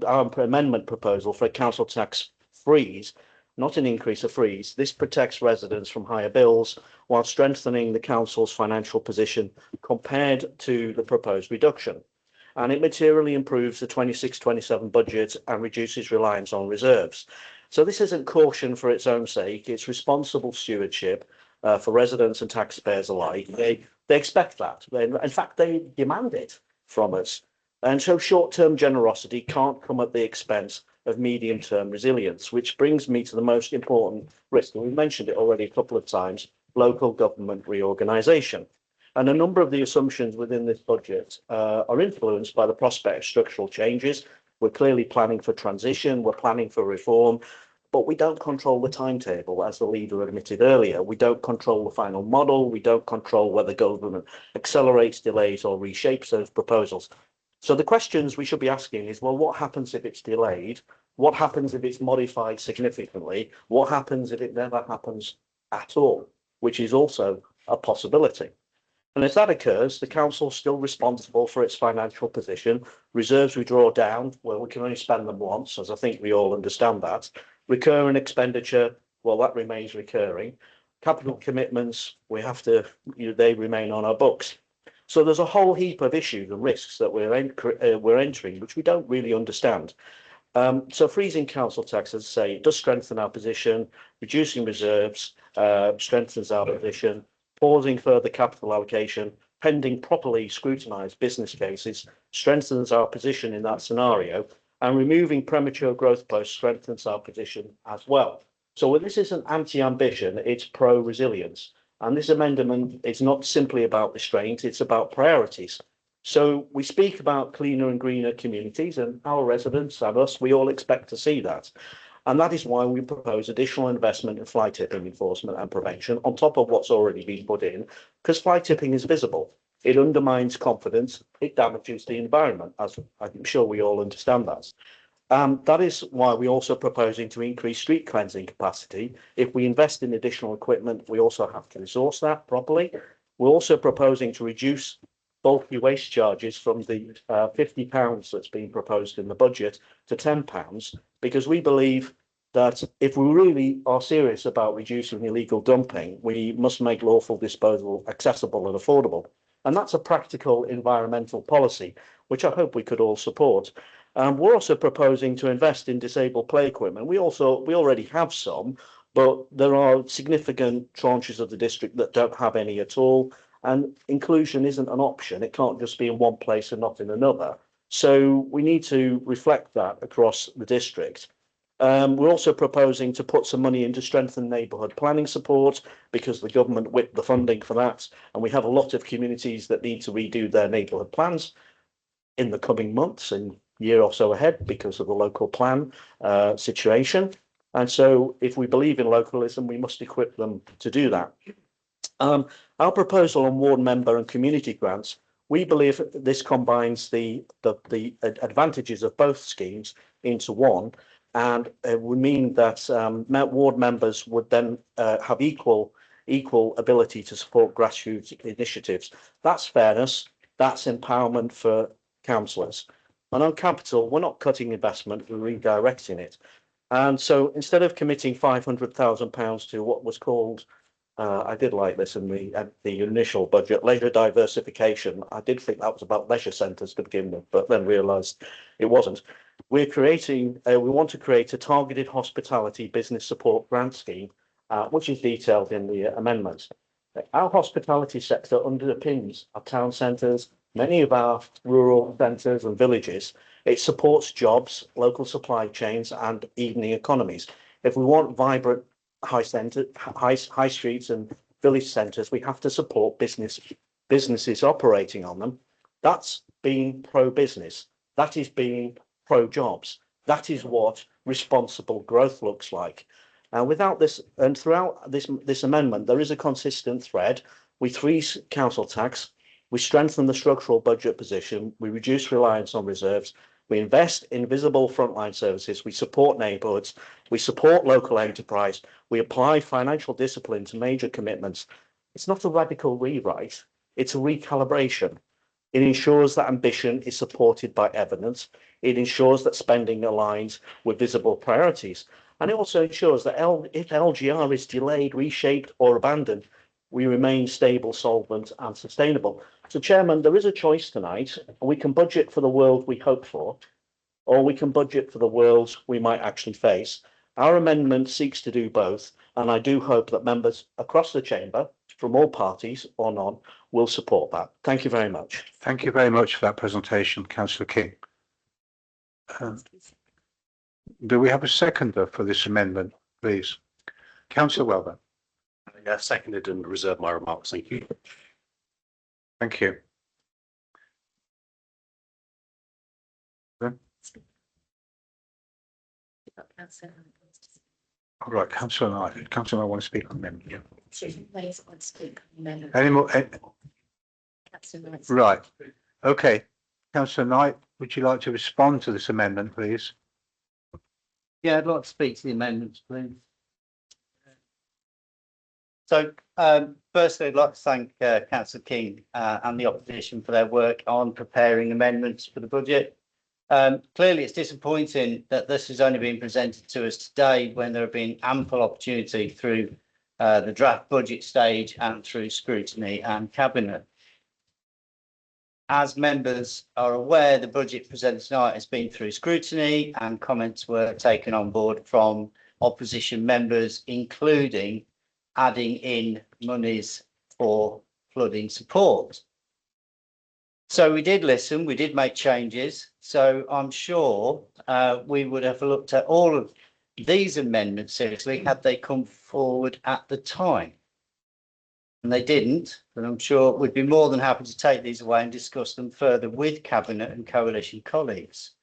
our amendment proposal for a council tax freeze, not an increase, a freeze. This protects residents from higher bills while strengthening the council's financial position compared to the proposed reduction. And it materially improves the 26-27 budget and reduces reliance on reserves. So this isn't caution for its own sake. It's responsible stewardship for residents and taxpayers alike. They expect that. In fact, they demand it from us. And so short-term generosity can't come at the expense of medium-term resilience, which brings me to the most important risk. And we've mentioned it already a couple of times, local government reorganisation. And a number of the assumptions within this budget are influenced by the prospect of structural changes. We're clearly planning for transition, we're planning for reform, but we don't control the timetable, as the leader admitted earlier. We don't control the final model. We don't control whether government accelerates, delays, or reshapes those proposals. So the questions we should be asking is, well, what happens if it's delayed? What happens if it's modified significantly? What happens if it never happens at all, which is also a possibility. And if that occurs, the council is still responsible for its financial position. Reserves we draw down, well, we can only spend them once, as I think we all understand that. Recurring expenditure, well, that remains recurring. Capital commitments, we have to, they remain on our books. So there's a whole heap of issues and risks that we're entering, which we don't really understand. So freezing council tax, as I say, it does strengthen our position. Reducing reserves strengthens our position. Pausing further capital allocation, pending properly scrutinised business cases, strengthens our position in that scenario, and removing premature growth posts strengthens our position as well. So this isn't anti-ambition, it's pro-resilience. And this amendment is not simply about restraint, it's about priorities. So we speak about cleaner and greener communities, and our residents and us, we all expect to see that. And that is why we propose additional investment in fly tipping enforcement and prevention on top of what's already been put in, because fly tipping is visible. It undermines confidence, it damages the environment, as I'm sure we all understand that. That is why we're also proposing to increase street cleansing capacity. If we invest in additional equipment, we also have to resource that properly. We're also proposing to reduce bulky waste charges from the £50 that's been proposed in the budget to £10, because we believe that if we really are serious about reducing illegal dumping, we must make lawful disposal accessible and affordable. And that's a practical environmental policy, which I hope we could all support. We're also proposing to invest in disabled play equipment. We already have some, but there are significant tranches of the district that don't have any at all. And inclusion isn't an option. It can't just be in one place and not in another. So we need to reflect that across the district. We're also proposing to put some money into strengthen neighbourhood planning support, because the government whipped the funding for that. And we have a lot of communities that need to redo their neighbourhood plans in the coming months and year or so ahead because of the local plan situation. And so if we believe in localism, we must equip them to do that. Our proposal on ward member and community grants, we believe this combines the advantages of both schemes into one, and it would mean that ward members would then have equal ability to support grassroots initiatives. That's fairness, that's empowerment for councillors. And on capital, we're not cutting investment, we're redirecting it. And so instead of committing £500,000 to what was called, I did like this in the initial budget, leisure diversification. I did think that was about leisure centres to begin with, but then realised it wasn't. We want to create a targeted hospitality business support grant scheme, which is detailed in the amendments. Our hospitality sector underpins our town centres, many of our rural centres and villages. It supports jobs, local supply chains and evening economies. If we want vibrant high streets and village centres, we have to support businesses operating on them. That's being pro-business. That is being pro-jobs. That is what responsible growth looks like. Without this, and throughout this amendment, there is a consistent thread. We freeze council tax, we strengthen the structural budget position, we reduce reliance on reserves, we invest in visible frontline services, we support neighbourhoods, we support local enterprise, we apply financial discipline to major commitments. It's not a radical rewrite, it's a recalibration. It ensures that ambition is supported by evidence. It ensures that spending aligns with visible priorities. And it also ensures that if LGR is delayed, reshaped or abandoned, we remain stable, solvent and sustainable. So, Chairman, there is a choice tonight. We can budget for the world we hope for, or we can budget for the world we might actually face. Our amendment seeks to do both, and I do hope that members across the chamber, from all parties or none, will support that. Thank you very much. Thank you very much for that presentation, Councillor King. Do we have a seconder for this amendment, please? Councillor Welber. Yeah, seconded and reserve my remarks. Thank you. Thank you. All right, councillor Knight, councillor, I want to speak on them. Yeah. Amendment. Any more? That's a nice. Right. Okay. Councillor Knight, would you like to respond to this amendment, please? Yeah, I'd like to speak to the amendments, please. So, firstly, I'd like to thank councillor King and the opposition for their work on preparing amendments for the budget. Clearly, it's disappointing that this has only been presented to us today when there have been ample opportunity through the draft budget stage and through scrutiny and cabinet. As members are aware, the budget presented tonight has been through scrutiny and comments were taken on board from opposition members, including adding in monies for flooding support. So we did listen, we did make changes. So I'm sure we would have looked at all of these amendments seriously had they come forward at the time. And they didn't, but I'm sure we'd be more than happy to take these away and discuss them further with Cabinet and Coalition colleagues.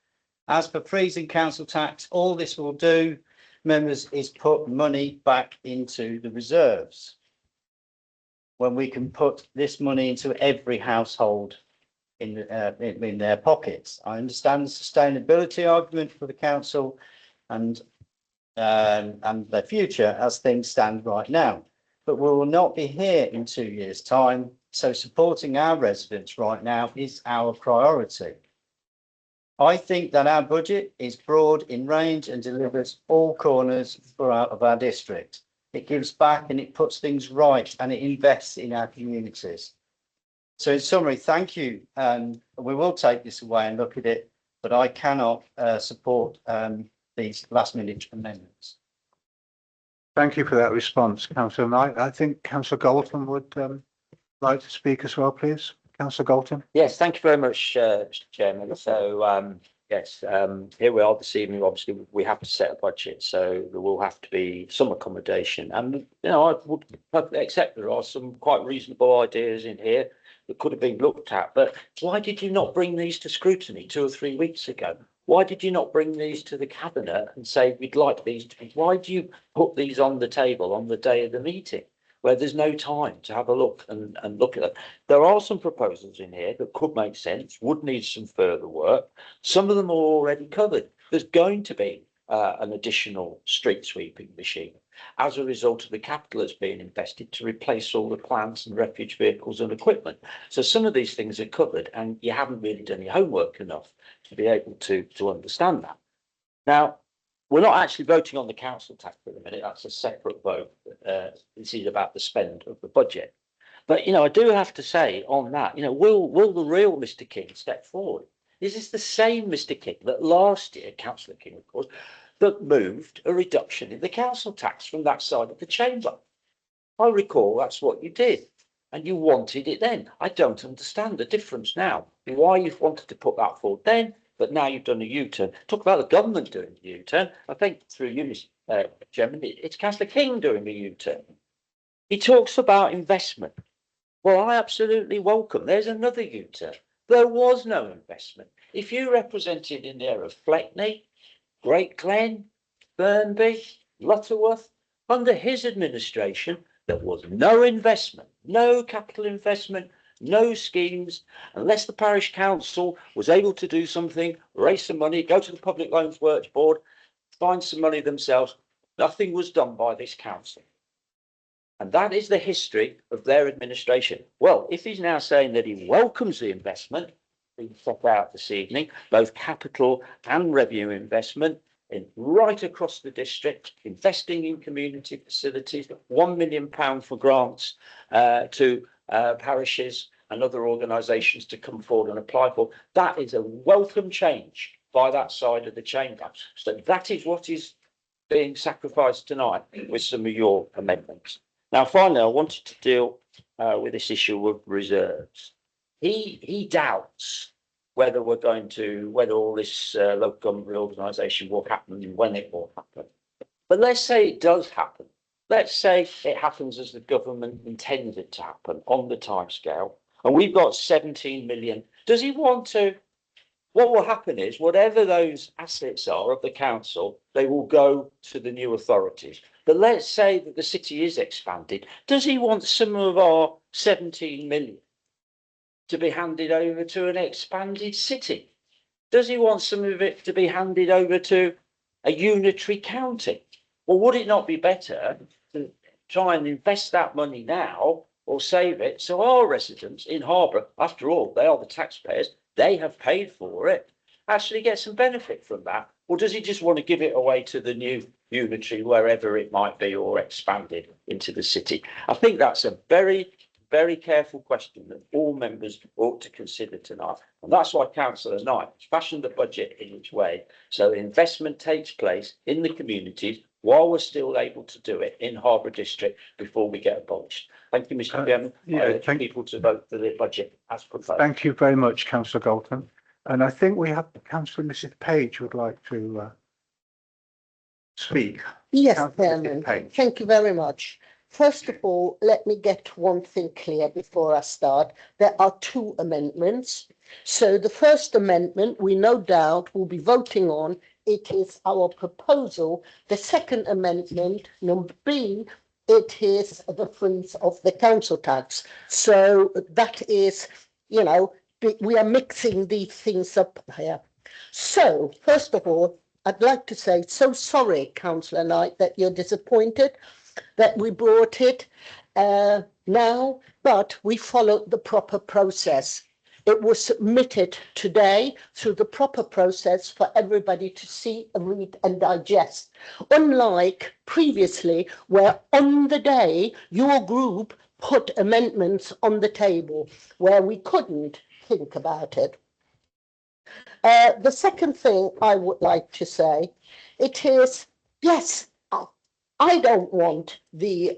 As for freezing council tax, all this will do, members, is put money back into the reserves. When we can put this money into every household in their pockets. I understand the sustainability argument for the council and their future as things stand right now. But we will not be here in 2 years' time, so supporting our residents right now is our priority. I think that our budget is broad in range and delivers all corners of our district. It gives back and it puts things right and it invests in our communities. So in summary, thank you. We will take this away and look at it, but I cannot support these last minute amendments. Thank you for that response, councillor Knight. I think councillor Galton would like to speak as well, please. Councillor Galton. Yes, thank you very much, Mr. Chairman. So, yes, here we are this evening. Obviously, we have to set a budget, so there will have to be some accommodation. And, you know, I would perfectly accept there are some quite reasonable ideas in here that could have been looked at. But why did you not bring these to scrutiny 2 or 3 weeks ago? Why did you not bring these to the cabinet and say we'd like these to be? Why do you put these on the table on the day of the meeting where there's no time to have a look and look at it? There are some proposals in here that could make sense, would need some further work. Some of them are already covered. There's going to be an additional street sweeping machine as a result of the capital that's being invested to replace all the plants and refuge vehicles and equipment. So some of these things are covered and you haven't really done your homework enough to be able to understand that. Now, we're not actually voting on the council tax for the minute. That's a separate vote. This is about the spend of the budget. But, you know, I do have to say on that, you know, will the real Mr. King step forward? Is this the same Mr. King that last year, Councillor King, of course, that moved a reduction in the council tax from that side of the chamber? I recall that's what you did and you wanted it then. I don't understand the difference now. Why you've wanted to put that forward then, but now you've done a U-turn. Talk about the government doing the U-turn. I think through you, Mr. Chairman, it's Councillor King doing the U-turn. He talks about investment. Well, I absolutely welcome. There's another U-turn. There was no investment. If you represented in the area of Fleckney, Great Glen, Burnby, Lutterworth, under his administration, there was no investment, no capital investment, no schemes, unless the parish council was able to do something, raise some money, go to the Public Loans Works Board, find some money themselves. Nothing was done by this council. And that is the history of their administration. Well, if he's now saying that he welcomes the investment being set out this evening, both capital and revenue investment in right across the district, investing in community facilities, £1 million for grants to parishes and other organisations to come forward and apply for. That is a welcome change by that side of the chamber. So that is what is being sacrificed tonight with some of your amendments. Now, finally, I wanted to deal with this issue of reserves. He doubts whether whether all this local government reorganisation will happen and when it will happen. But let's say it does happen. Let's say it happens as the government intends it to happen on the timescale, and we've got 17 million. Does he want to what will happen is whatever those assets are of the council, they will go to the new authorities. But let's say that the city is expanded. Does he want some of our 17 million to be handed over to an expanded city? Does he want some of it to be handed over to a unitary county? Well, would it not be better to try and invest that money now or save it so our residents in Harborough, after all, they are the taxpayers, they have paid for it, actually get some benefit from that? Or does he just want to give it away to the new unitary, wherever it might be, or expanded into the city? I think that's a very, very careful question that all members ought to consider tonight. And that's why Councillor Knight fashioned the budget in its way, so investment takes place in the communities while we're still able to do it in Harborough District before we get abolished. Thank you, Mr. Chairman. yeah, I urge thank- people to vote for the budget as proposed. Thank you very much, Councillor Galton. And I think we have Councillor Mrs Page would like to speak. Yes, Councillor Chairman, Page. thank you very much. First of all, let me get one thing clear before I start. There are two amendments. So the first amendment, we no doubt will be voting on. It is our proposal. The second amendment, number B, it is the freeze of the council tax. So that is, you know, we are mixing these things up here. So first of all, I'd like to say, so sorry, Councillor Knight, that you're disappointed that we brought it now, but we followed the proper process. It was submitted today through the proper process for everybody to see, read and digest. Unlike previously, where on the day your group put amendments on the table where we couldn't think about it. The second thing I would like to say, it is, yes, I don't want the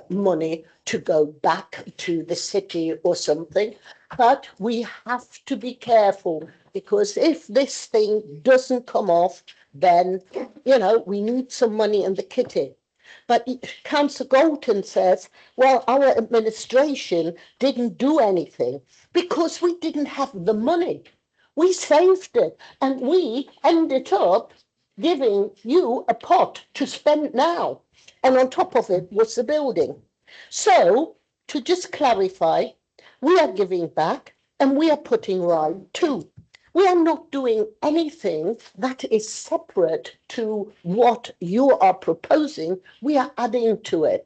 money to go back to the city or something, but we have to be careful, because if this thing doesn't come off, then, you know, we need some money in the kitty. But Councillor Galton says, well, our administration didn't do anything because we didn't have the money. We saved it and we ended up giving you a pot to spend now. And on top of it was the building. So to just clarify, we are giving back and we are putting right too. We are not doing anything that is separate to what you are proposing. We are adding to it.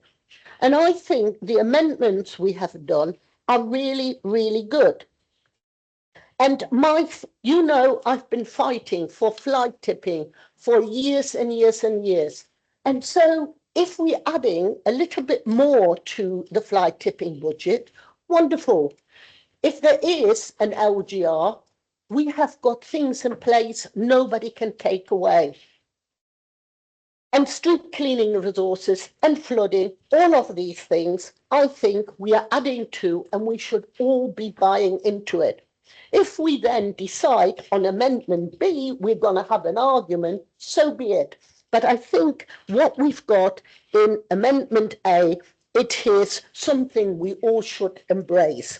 And I think the amendments we have done are really, really good. And you know, I've been fighting for flight tipping for years and years and years. And so if we're adding a little bit more to the flight tipping budget, wonderful. If there is an LGR, we have got things in place nobody can take away. And street cleaning resources and flooding, all of these things, I think we are adding to, and we should all be buying into it. If we then decide on Amendment B, we're going to have an argument, so be it. But I think what we've got in Amendment A, it is something we all should embrace.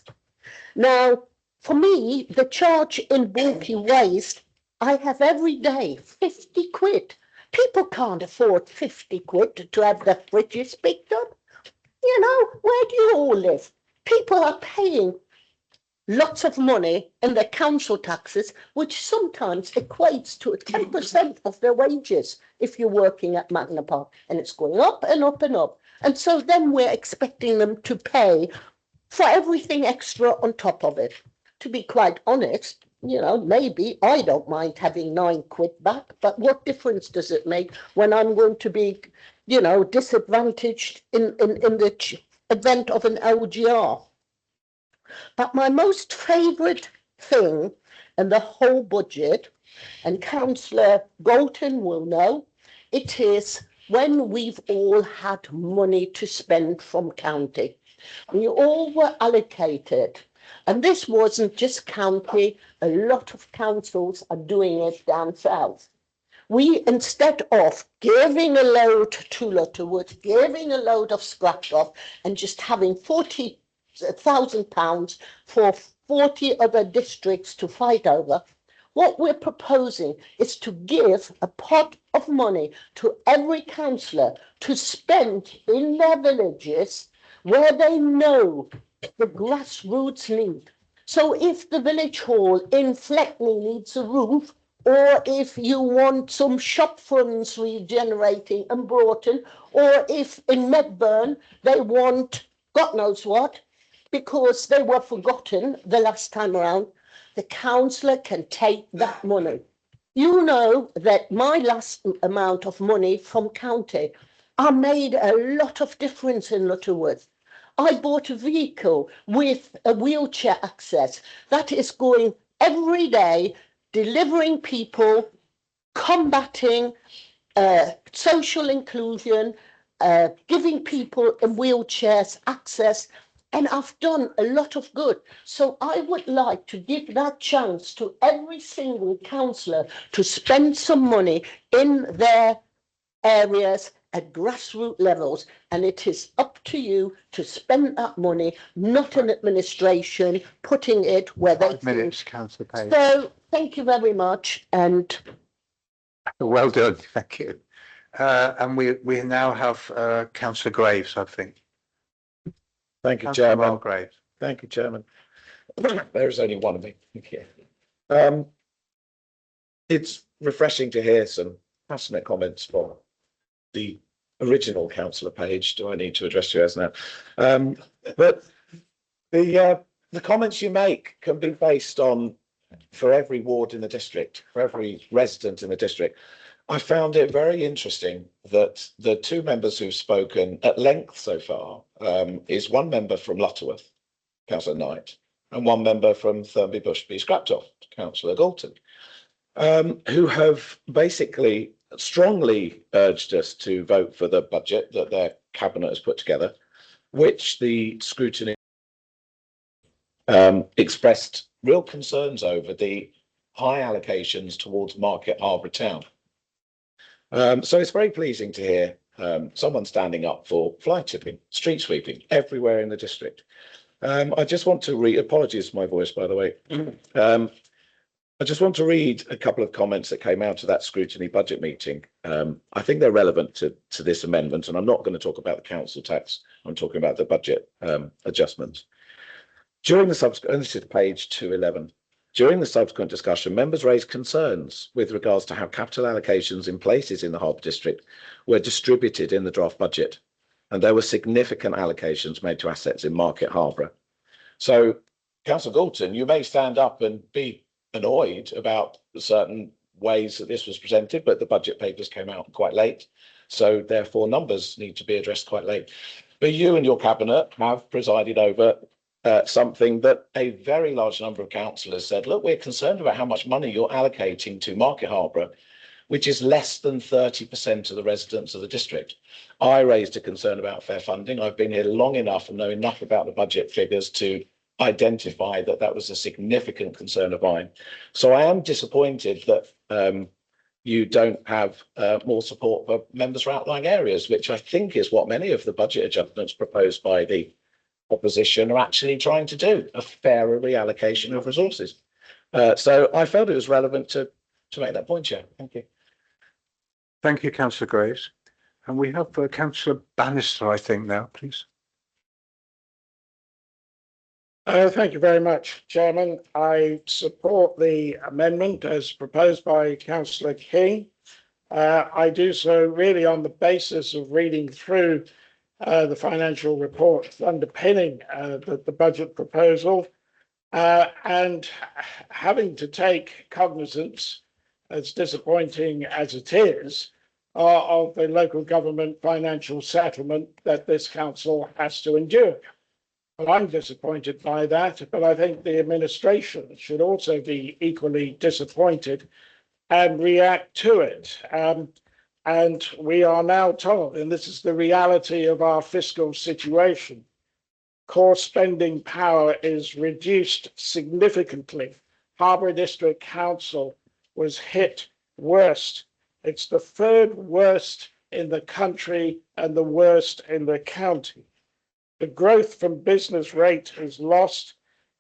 Now, for me, the charge in bulky waste, I have every day 50 quid. People can't afford 50 quid to have their fridges picked up. You know, where do you all live? People are paying lots of money in their council taxes, which sometimes equates to 10% of their wages if you're working at Magna Park, and it's going up and up and up. And so then we're expecting them to pay for everything extra on top of it. To be quite honest, you know, maybe I don't mind having 9 quid back, but what difference does it make when I'm going to be, you know, disadvantaged in the event of an LGR? But my most favourite thing in the whole budget, and Councillor Galton will know, it is when we've all had money to spend from county. We all were allocated, and this wasn't just county, a lot of councils are doing it down south. We, instead of giving a load to Lutterworth, giving a load of Scratch-Off and just having £40,000 for 40 other districts to fight over, What we're proposing is to give a pot of money to every councillor to spend in their villages where they know the grassroots need. So if the village hall in Fleckney needs a roof, or if you want some shop fronts regenerating and Broughton, or if in Medburn they want God knows what, because they were forgotten the last time around, the councillor can take that money. You know that my last amount of money from county, I made a lot of difference in Lutterworth. I bought a vehicle with a wheelchair access that is going every day, delivering people, combating social inclusion, giving people in wheelchairs access, and I've done a lot of good. So I would like to give that chance to every single councillor to spend some money in their areas at grassroots levels, and it is up to you to spend that money, not an administration putting it where they 5 minutes, Councillor Page. So thank you very much, and Well done, thank you. And we now have Councillor Graves, I think. Thank you, Councillor Chairman. Mark Graves. Thank you, Chairman. There is only one of me. It's refreshing to hear some passionate comments from the original Councillor Page. Do I need to address you as now? But the comments you make can be based on for every ward in the district, for every resident in the district. I found it very interesting that the two members who've spoken at length so far is one member from Lutterworth, Councillor Knight, and one member from Thurmby Bushby Scraptoft, Councillor Galton, who have basically strongly urged us to vote for the budget that their cabinet has put together, which the scrutiny expressed real concerns over the high allocations towards Market Harborough Town. So it's very pleasing to hear someone standing up for fly tipping, street sweeping everywhere in the district. I just want to read, apologies for my voice, by the way. I just want to read a couple of comments that came out of that scrutiny budget meeting. I think they're relevant to this amendment, and I'm not going to talk about the council tax. I'm talking about the budget adjustments. During the subsequent, and this is page 211. During the subsequent discussion, members raised concerns with regards to how capital allocations in places in the Harbour District were distributed in the draft budget, and there were significant allocations made to assets in Market Harborough. So, Councillor Galton, you may stand up and be annoyed about certain ways that this was presented, but the budget papers came out quite late, so therefore numbers need to be addressed quite late. But you and your cabinet have presided over something that a very large number of councillors said, look, we're concerned about how much money you're allocating to Market Harborough, which is less than 30% of the residents of the district. I raised a concern about fair funding. I've been here long enough and know enough about the budget figures to identify that that was a significant concern of mine. So I am disappointed that you don't have more support for members for outlying areas, which I think is what many of the budget adjustments proposed by the opposition are actually trying to do, a fairer reallocation of resources. So I felt it was relevant to make that point, Chair. Thank you. Thank you, Councillor Graves. And we have Councillor Bannister, I think, now, please. Thank you very much, Chairman. I support the amendment as proposed by Councillor King. I do so really on the basis of reading through the financial report underpinning the budget proposal and having to take cognizance, as disappointing as it is, of the local government financial settlement that this council has to endure. Well, I'm disappointed by that, but I think the administration should also be equally disappointed and react to it. And we are now told, and this is the reality of our fiscal situation, core spending power is reduced significantly. Harbour District Council was hit worst. It's the third worst in the country and the worst in the county. The growth from business rate is lost.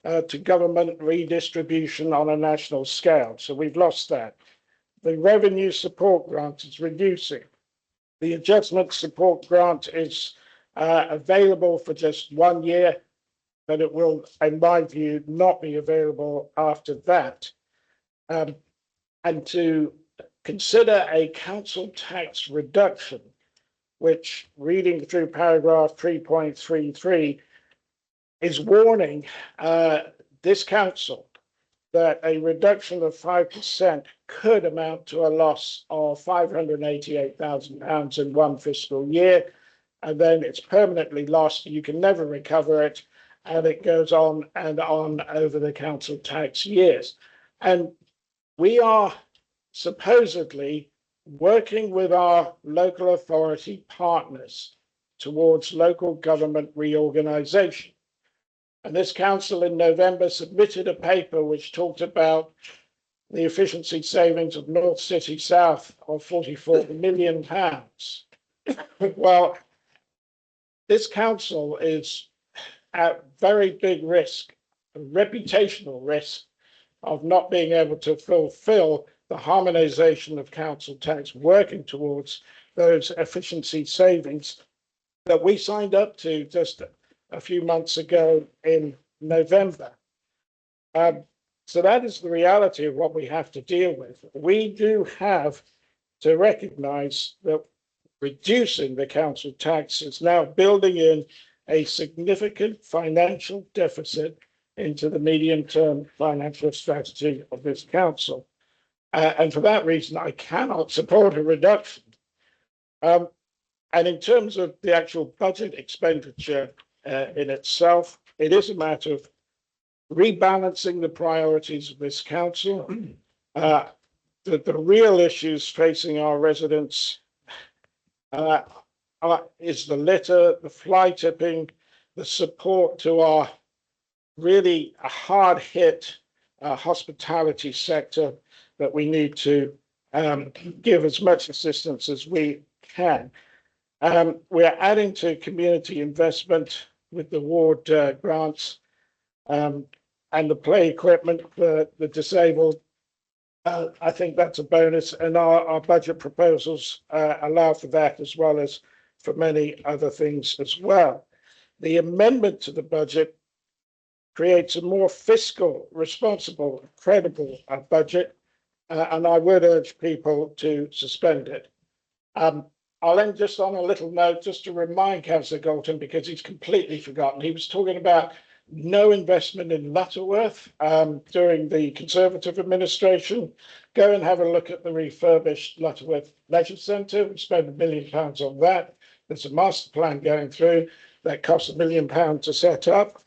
to government redistribution on a national scale. So we've lost that. The revenue support grant is reducing. The adjustment support grant is available for just 1 year, but it will, in my view, not be available after that. And to consider a council tax reduction, which reading through paragraph 3.33 is warning this council that a reduction of 5% could amount to a loss of £588,000 in one fiscal year, and then it's permanently lost. You can never recover it, and it goes on and on over the council tax years. And we are supposedly working with our local authority partners towards local government reorganisation. And this council in November submitted a paper which talked about the efficiency savings of North City South of £44 million. Well, this council is at very big risk, a reputational risk of not being able to fulfil the harmonisation of council tax, working towards those efficiency savings that we signed up to just a few months ago in November. So that is the reality of what we have to deal with. We do have to recognise that reducing the council tax is now building in a significant financial deficit into the medium-term financial strategy of this council. And for that reason, I cannot support a reduction. And in terms of the actual budget expenditure in itself, it is a matter of rebalancing the priorities of this council. The real issues facing our residents is the litter, the fly tipping, the support to our really hard hit hospitality sector that we need to give as much assistance as we can. We're adding to community investment with the ward grants and the play equipment for the disabled. I think that's a bonus, and our budget proposals allow for that, as well as for many other things as well. The amendment to the budget creates a more fiscal, responsible, credible budget, and I would urge people to suspend it. I'll end just on a little note, just to remind Councillor Galton, because he's completely forgotten. He was talking about no investment in Lutterworth during the Conservative administration. Go and have a look at the refurbished Lutterworth Leisure Centre. We spent £1 million on that. There's a master plan going through that cost £1 million to set up.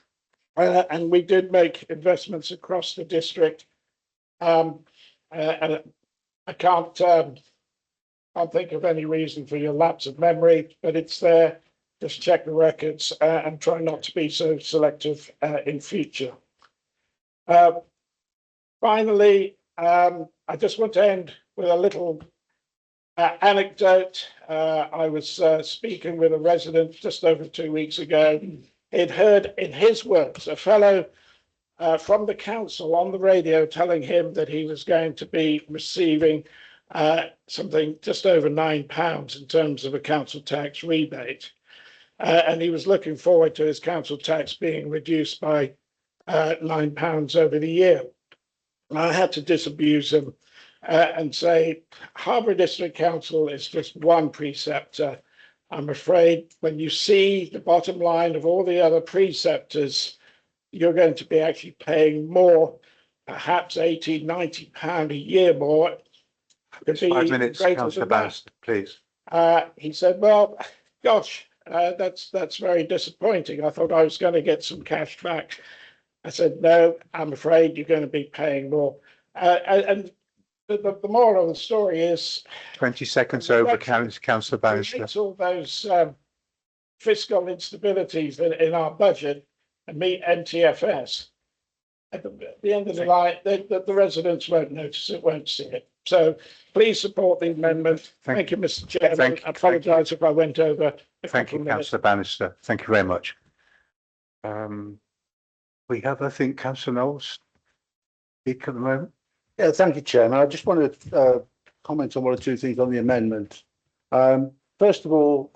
And we did make investments across the district. And I can't think of any reason for your lapse of memory, but it's there. Just check the records and try not to be so selective in future. Finally, I just want to end with a little anecdote. I was speaking with a resident just over 2 weeks ago. He'd heard, in his words, a fellow from the council on the radio telling him that he was going to be receiving something just over £9 in terms of a council tax rebate. And he was looking forward to his council tax being reduced by £9 over the year. And I had to disabuse him and say, Harbour District Council is just one preceptor. I'm afraid when you see the bottom line of all the other preceptors, you're going to be actually paying more, perhaps £80, £90 a year more. 5 minutes, Councillor Bannister, please. He said, well, gosh, that's very disappointing. I thought I was going to get some cash back. I said, no, I'm afraid you're going to be paying more. And the moral of the story is 20 seconds over, Councillor Bannister. It's all those fiscal instabilities in our budget and meet NTFS. At the end of the line, the residents won't notice it, won't see it. So please support the amendment. Thank you, Mr. Chairman. I apologise if I went over. Thank you, Councillor Bannister. Thank you very much. We have, I think, councillor Knowles speak at the moment. Yeah, thank you, Chairman. I just wanted to comment on one or two things on the amendment. First of all,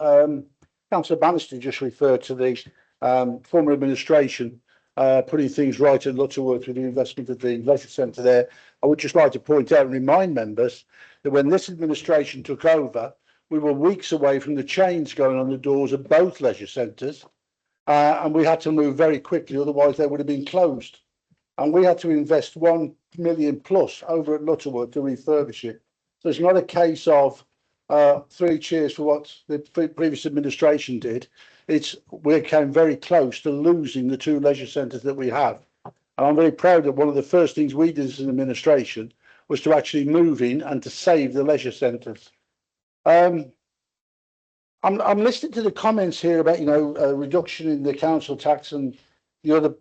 councillor Bannister just referred to the former administration putting things right at Lutterworth with the investment of the leisure centre there. I would just like to point out and remind members that when this administration took over, we were weeks away from the chains going on the doors of both leisure centres, and we had to move very quickly, otherwise they would have been closed. And we had to invest 1 million plus over at Lutterworth to refurbish it. So it's not a case of 3 cheers for what the previous administration did. We came very close to losing the 2 leisure centres that we have. And I'm very proud that one of the first things we did as an administration was to actually move in and to save the leisure centres. I'm listening to the comments here about, you know, a reduction in the council tax and the other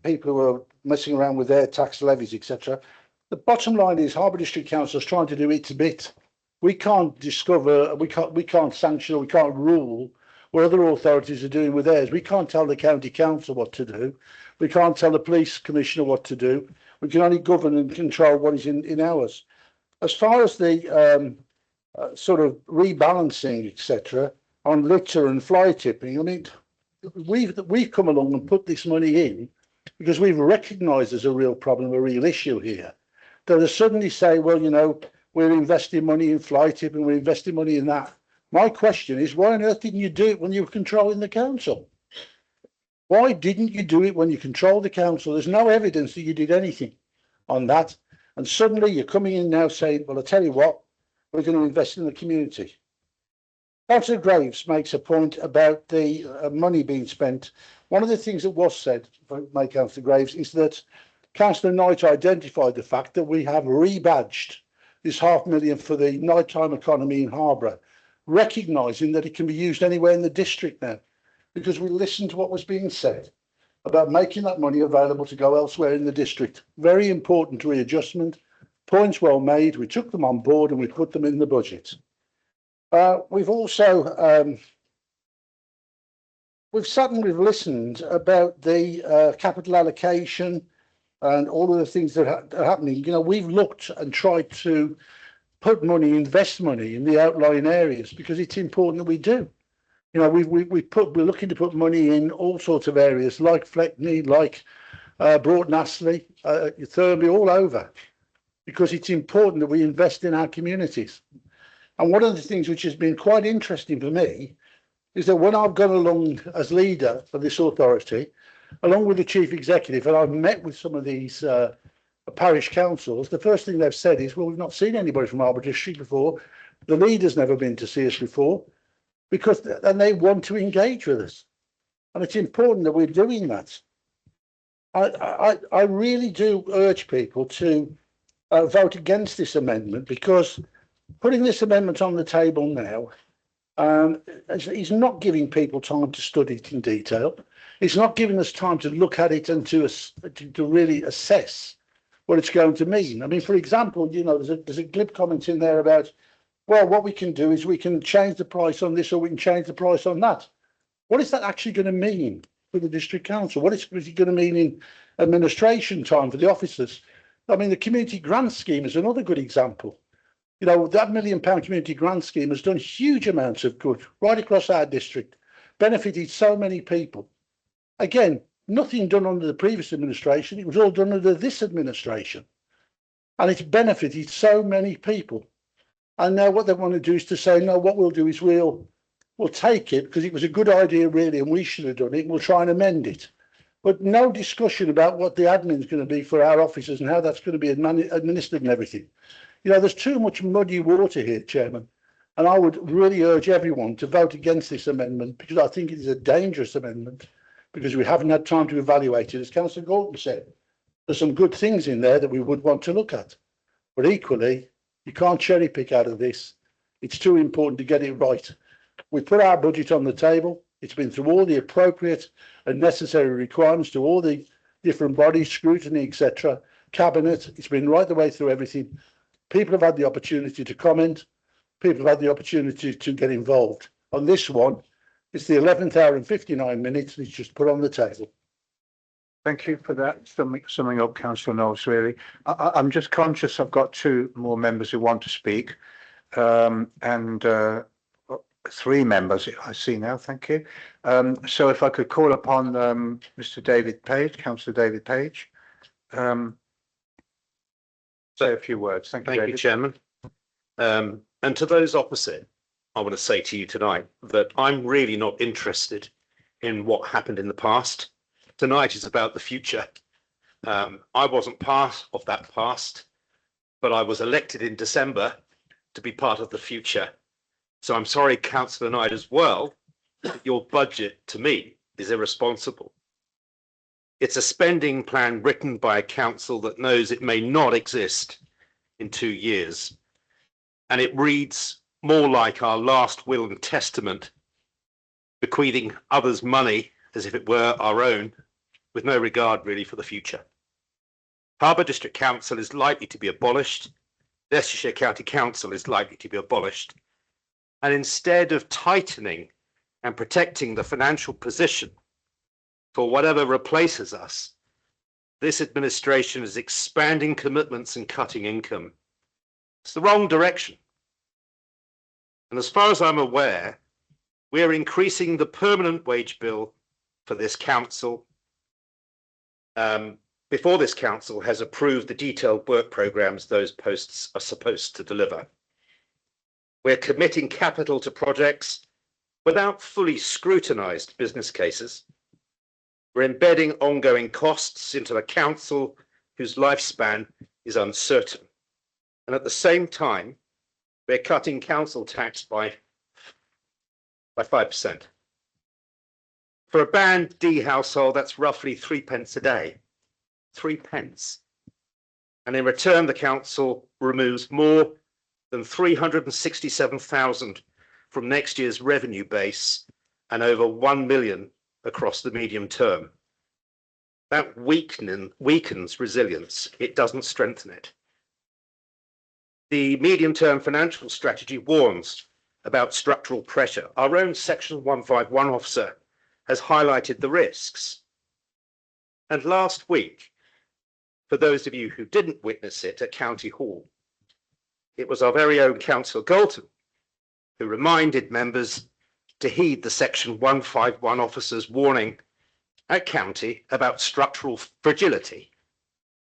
people who are messing around with their tax levies, etc. The bottom line is Harbour District Council is trying to do its bit. We can't discover, we can't sanction, or we can't rule what other authorities are doing with theirs. We can't tell the county council what to do. We can't tell the police commissioner what to do. We can only govern and control what is in ours. As far as the sort of rebalancing, etc., on litter and fly tipping, I mean, we've come along and put this money in because we've recognised there's a real problem, a real issue here. To suddenly say, well, you know, we're investing money in fly tipping, we're investing money in that. My question is, why on earth didn't you do it when you were controlling the council? Why didn't you do it when you controlled the council? There's no evidence that you did anything on that. And suddenly you're coming in now saying, well, I tell you what, we're going to invest in the community. Councillor Graves makes a point about the money being spent. One of the things that was said by Councillor Graves is that Councillor Knight identified the fact that we have rebadged this £500,000 for the nighttime economy in Harborough, recognising that it can be used anywhere in the district now, because we listened to what was being said about making that money available to go elsewhere in the district. Very important readjustment, points well made. We took them on board and we put them in the budget. We've also we've sat and we've listened about the capital allocation and all of the things that are happening. You know, we've looked and tried to put money, invest money in the outlying areas because it's important that we do. You know, we're looking to put money in all sorts of areas like Fleckney, like Broughton Astley, Thurley, all over, because it's important that we invest in our communities. And one of the things which has been quite interesting for me is that when I've gone along as leader for this authority, along with the chief executive, and I've met with some of these parish councils, the first thing they've said is, well, we've not seen anybody from Harbour District before. The leader's never been to see us before, because then they want to engage with us. And it's important that we're doing that. I really do urge people to vote against this amendment, because putting this amendment on the table now is not giving people time to study it in detail. It's not giving us time to look at it and to really assess what it's going to mean. I mean, for example, you know, there's a glib comment in there about, well, what we can do is we can change the price on this or we can change the price on that. What is that actually going to mean for the district council? What is it going to mean in administration time for the officers? I mean, the community grant scheme is another good example. You know, that £1 million community grant scheme has done huge amounts of good right across our district, benefited so many people. Again, nothing done under the previous administration. It was all done under this administration. And it's benefited so many people. And now what they want to do is to say, no, what we'll do is we'll take it because it was a good idea, really, and we should have done it. And we'll try and amend it. But no discussion about what the admin is going to be for our officers and how that's going to be administered and everything. You know, there's too much muddy water here, Chairman. And I would really urge everyone to vote against this amendment, because I think it is a dangerous amendment, because we haven't had time to evaluate it. As Councillor Gorton said, there's some good things in there that we would want to look at. But equally, you can't cherry pick out of this. It's too important to get it right. We put our budget on the table. It's been through all the appropriate and necessary requirements to all the different bodies, scrutiny, etc., cabinet. It's been right the way through everything. People have had the opportunity to comment. People have had the opportunity to get involved. On this one, it's the 11th hour and 59 minutes. It's just put on the table. Thank you for that, summing up, councillor Knowles, really. I'm just conscious I've got two more members who want to speak. And 3 members I see now, thank you. So if I could call upon Mr. David Page, councillor David Page. Say a few words. Thank you, Thank you, David. Chairman. And to those opposite, I want to say to you tonight that I'm really not interested in what happened in the past. Tonight is about the future. I wasn't part of that past, but I was elected in December to be part of the future. So I'm sorry, Councillor Knight, as well, that your budget to me is irresponsible. It's a spending plan written by a council that knows it may not exist in 2 years. And it reads more like our last will and testament, bequeathing others money as if it were our own, with no regard really for the future. Harbour District Council is likely to be abolished. Leicestershire County Council is likely to be abolished. And instead of tightening and protecting the financial position for whatever replaces us, this administration is expanding commitments and cutting income. It's the wrong direction. And as far as I'm aware, we are increasing the permanent wage bill for this council before this council has approved the detailed work programmes those posts are supposed to deliver. We're committing capital to projects without fully scrutinised business cases. We're embedding ongoing costs into a council whose lifespan is uncertain. And at the same time, we're cutting council tax by 5%. For a Band D household, that's roughly 3 pence a day. 3 pence. And in return, the council removes more than 367,000 from next year's revenue base and over 1 million across the medium term. That weakens resilience. It doesn't strengthen it. The medium-term financial strategy warns about structural pressure. Our own Section 151 officer has highlighted the risks. And last week, for those of you who didn't witness it at County Hall, it was our very own Councillor Galton who reminded members to heed the Section 151 officer's warning at County about structural fragility,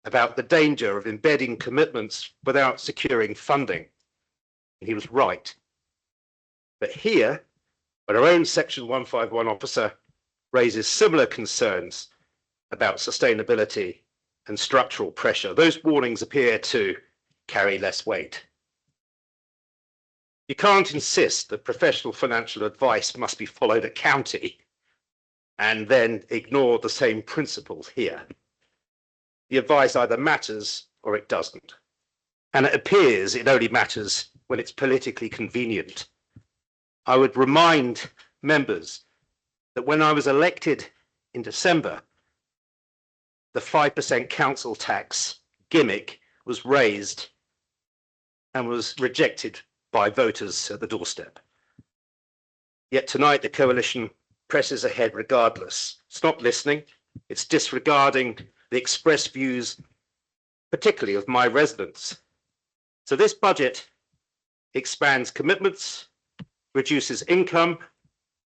about the danger of embedding commitments without securing funding. And he was right. But here, when our own Section 151 officer raises similar concerns about sustainability and structural pressure, those warnings appear to carry less weight. You can't insist that professional financial advice must be followed at County and then ignore the same principles here. The advice either matters or it doesn't. And it appears it only matters when it's politically convenient. I would remind members that when I was elected in December, the 5% council tax gimmick was raised and was rejected by voters at the doorstep. Yet tonight the coalition presses ahead regardless. It's not listening, it's disregarding the expressed views, particularly of my residents. So this budget expands commitments, reduces income,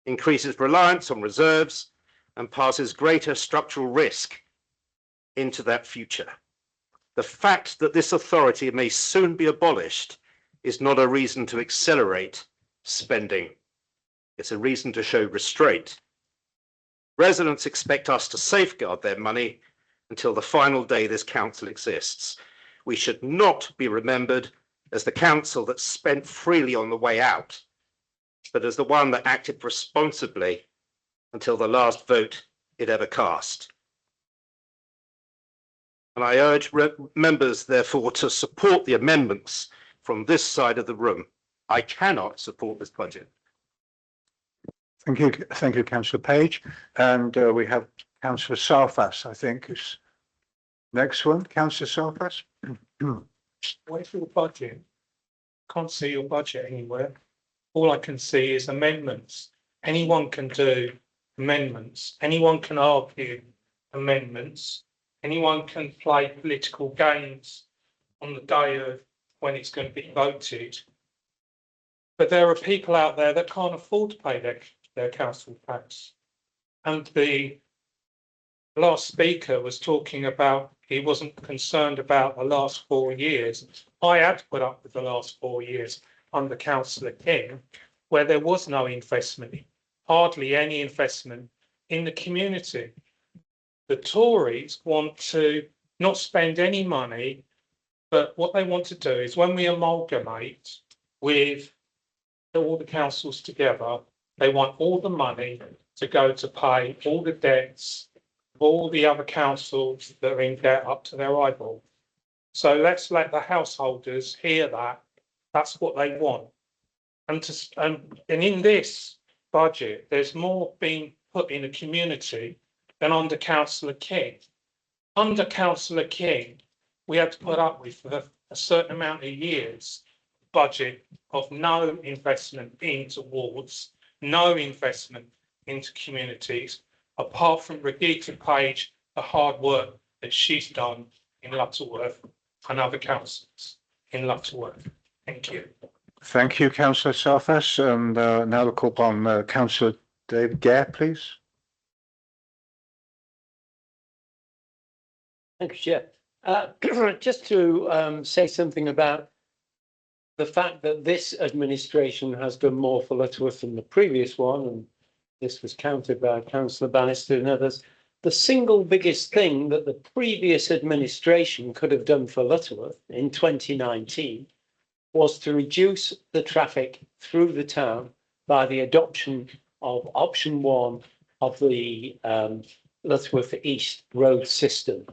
increases reliance on reserves, and passes greater structural risk into that future. The fact that this authority may soon be abolished is not a reason to accelerate spending. It's a reason to show restraint. Residents expect us to safeguard their money until the final day this council exists. We should not be remembered as the council that spent freely on the way out, but as the one that acted responsibly until the last vote it ever cast. And I urge members, therefore, to support the amendments from this side of the room. I cannot support this budget. Thank you, Councillor Page. And we have Councillor Salfas, I think, is next one. Councillor Salfas. Where's your budget? Can't see your budget anywhere. All I can see is amendments. Anyone can do amendments. Anyone can argue amendments. Anyone can play political games on the day of when it's going to be voted. But there are people out there that can't afford to pay their council tax. And the last speaker was talking about he wasn't concerned about the last 4 years. I had to put up with the last 4 years under Councillor King, where there was no investment, hardly any investment in the community. The Tories want to not spend any money, but what they want to do is when we amalgamate with all the councils together, they want all the money to go to pay all the debts of all the other councils that are in debt up to their eyeball. So let's let the householders hear that. That's what they want. And in this budget, there's more being put in the community than under Councillor King. Under Councillor King, we had to put up with for a certain amount of years budget of no investment into wards, no investment into communities, apart from Regina Page, the hard work that she's done in Lutterworth and other councils in Lutterworth. Thank you. Thank you, Councillor Sarfas. And now we'll call upon Councillor David Gare, please. Thank you, Chair. Just to say something about the fact that this administration has done more for Lutterworth than the previous one, and this was counted by Councillor Bannister and others. The single biggest thing that the previous administration could have done for Lutterworth in 2019 was to reduce the traffic through the town by the adoption of option 1 of the Lutterworth East road system.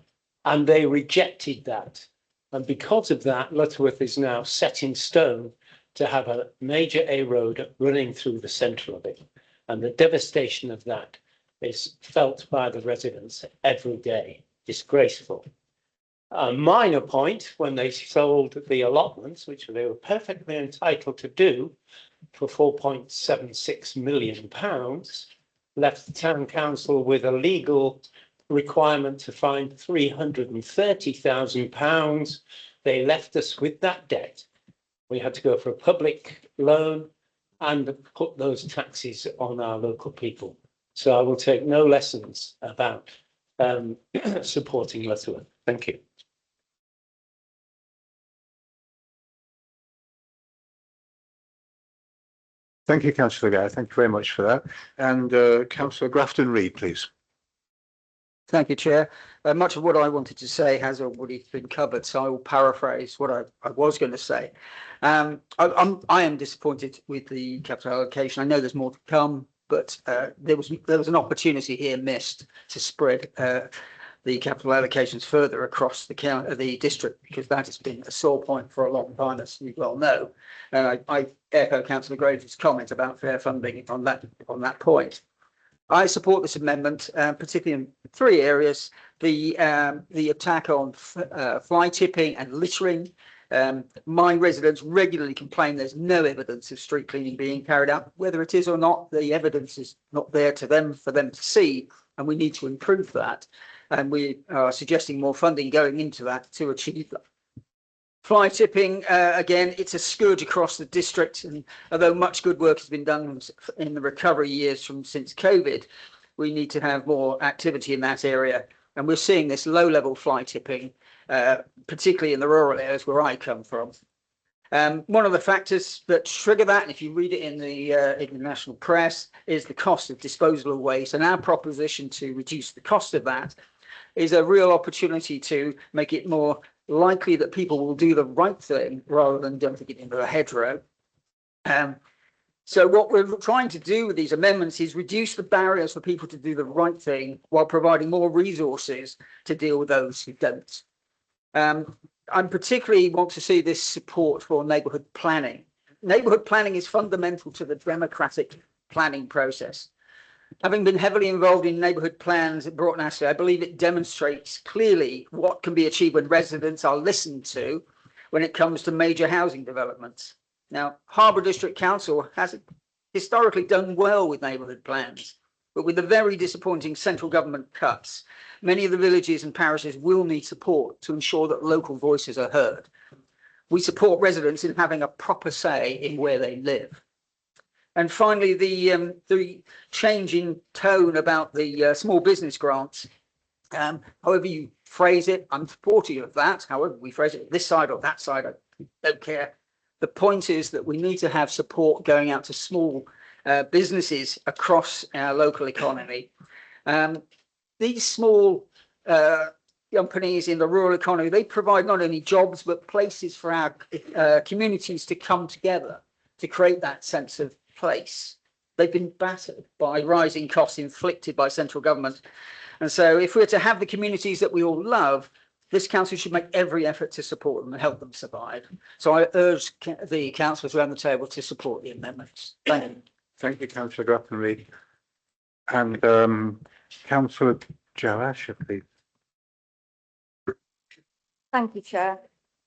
And they rejected that. And because of that, Lutterworth is now set in stone to have a major A road running through the centre of it. And the devastation of that is felt by the residents every day. Disgraceful. A minor point, when they sold the allotments, which they were perfectly entitled to do for £4.76 million, left the town council with a legal requirement to find £330,000. They left us with that debt. We had to go for a public loan and put those taxes on our local people. So I will take no lessons about supporting Lutterworth. Thank you. Thank you, Councillor Gare. Thank you very much for that. And Councillor Grafton Reid, please. Thank you, Chair. Much of what I wanted to say has already been covered, so I will paraphrase what I was going to say. I am disappointed with the capital allocation. I know there's more to come, but there was an opportunity here missed to spread the capital allocations further across the district, because that has been a sore point for a long time, as you well know. And I echo Councillor Graves' comment about fair funding on that point. I support this amendment, particularly in 3 areas: the attack on fly tipping and littering. My residents regularly complain there's no evidence of street cleaning being carried out. Whether it is or not, the evidence is not there for them to see, and we need to improve that. And we are suggesting more funding going into that to achieve that. Fly tipping, again, it's a scourge across the district, and although much good work has been done in the recovery years since COVID, we need to have more activity in that area. And we're seeing this low-level fly tipping, particularly in the rural areas where I come from. One of the factors that trigger that, and if you read it in the national press, is the cost of disposal of waste. And our proposition to reduce the cost of that is a real opportunity to make it more likely that people will do the right thing rather than dumping it into a hedgerow. So what we're trying to do with these amendments is reduce the barriers for people to do the right thing while providing more resources to deal with those who don't. I particularly want to see this support for neighbourhood planning. Neighbourhood planning is fundamental to the democratic planning process. Having been heavily involved in neighbourhood plans at Broughton Astley, I believe it demonstrates clearly what can be achieved when residents are listened to when it comes to major housing developments. Now, Harbour District Council has historically done well with neighbourhood plans. but with the very disappointing central government cuts, many of the villages and parishes will need support to ensure that local voices are heard. We support residents in having a proper say in where they live. And finally, the change in tone about the small business grants. However you phrase it, I'm supportive of that. However we phrase it, this side or that side, I don't care. The point is that we need to have support going out to small businesses across our local economy. These small companies in the rural economy, they provide not only jobs, but places for our communities to come together to create that sense of place. They've been battered by rising costs inflicted by central government. And so if we're to have the communities that we all love, this council should make every effort to support them and help them survive. So I urge the councillors around the table to support the amendments. Thank you. Thank you, councillor Grafton-Reid. And councillor Joe Asher, please. Thank you, Chair.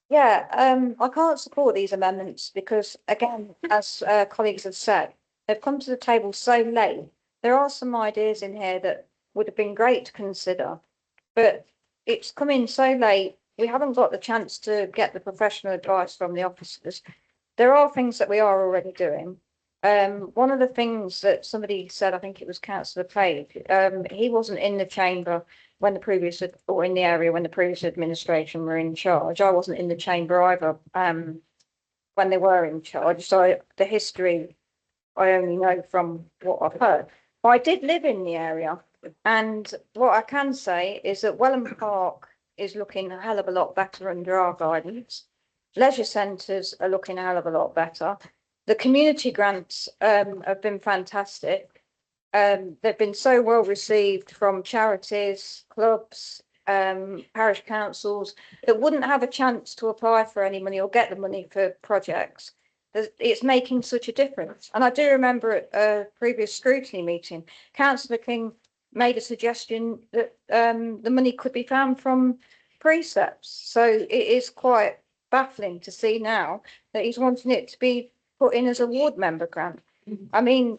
Yeah, I can't support these amendments because, again, as colleagues have said, they've come to the table so late. There are some ideas in here that would have been great to consider, but it's come in so late. We haven't got the chance to get the professional advice from the officers. There are things that we are already doing. One of the things that somebody said, I think it was Councillor Page, he wasn't in the chamber when the previous, or in the area when the previous administration were in charge. I wasn't in the chamber either when they were in charge. So the history I only know from what I've heard. But I did live in the area, and what I can say is that Welland Park is looking a hell of a lot better under our guidance. Leisure centres are looking a hell of a lot better. The community grants have been fantastic. They've been so well received from charities, clubs, parish councils that wouldn't have a chance to apply for any money or get the money for projects. It's making such a difference. And I do remember at a previous scrutiny meeting, Councillor King made a suggestion that the money could be found from precepts. So it is quite baffling to see now that he's wanting it to be put in as a ward member grant. I mean,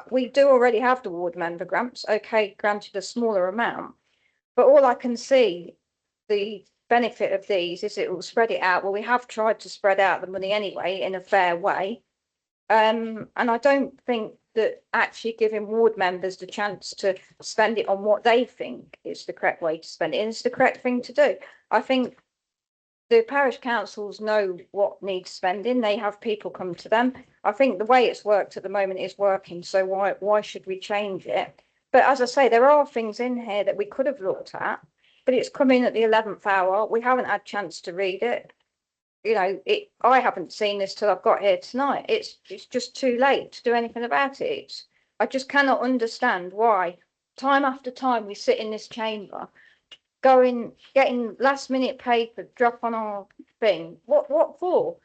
we do already have the ward member grants, okay, granted a smaller amount, but all I can see the benefit of these is it will spread it out. Well, we have tried to spread out the money anyway in a fair way. And I don't think that actually giving ward members the chance to spend it on what they think is the correct way to spend it, and it's the correct thing to do. I think the parish councils know what needs spending. They have people come to them. I think the way it's worked at the moment is working. So why should we change it? But as I say, there are things in here that we could have looked at, but it's come in at the 11th hour. We haven't had a chance to read it. You know, I haven't seen this till I've got here tonight. It's just too late to do anything about it. I just cannot understand why time after time we sit in this chamber getting last minute paper drop on our thing. What for?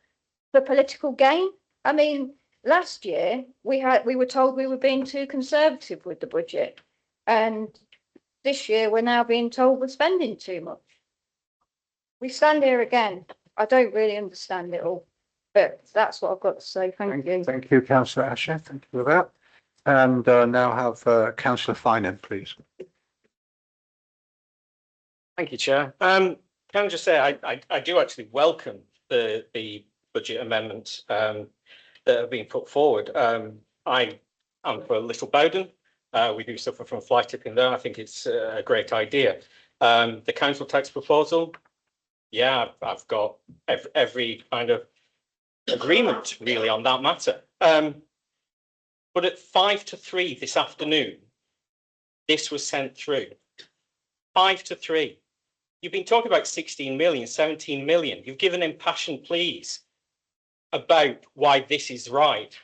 For political gain? I mean, last year we were told we were being too conservative with the budget, and this year we're now being told we're spending too much. We stand here again. I don't really understand it all, but that's what I've got to say. Thank you. Thank you, councillor Asher. Thank you for that. And now have councillor Finan, please. Thank you, Chair. Can I just say I do actually welcome the budget amendments that have been put forward. I am for Little Bowden. We do suffer from fly tipping there. I think it's a great idea. The council tax proposal, yeah, I've got every kind of agreement really on that matter. But at 5 to 3 this afternoon, this was sent through. 5 to 3. You've been talking about 16 million, 17 million. You've given impassioned pleas about why this is right.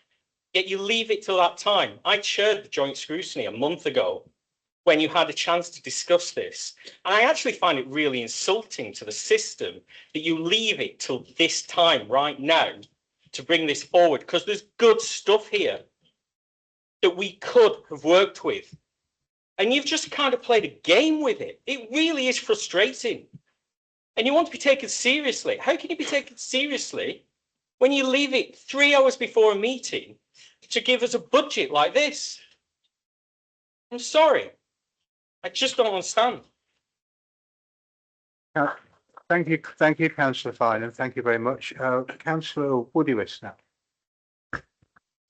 Yet you leave it till that time. I chaired the joint scrutiny a month ago when you had a chance to discuss this. And I actually find it really insulting to the system that you leave it till this time right now to bring this forward, because there's good stuff here that we could have worked with. And you've just kind of played a game with it. It really is frustrating. And you want to be taken seriously. How can you be taken seriously when you leave it 3 hours before a meeting to give us a budget like this? I'm sorry. I just don't understand. Thank you, councillor Fine, and thank you very much. Councillor Woodywitz now.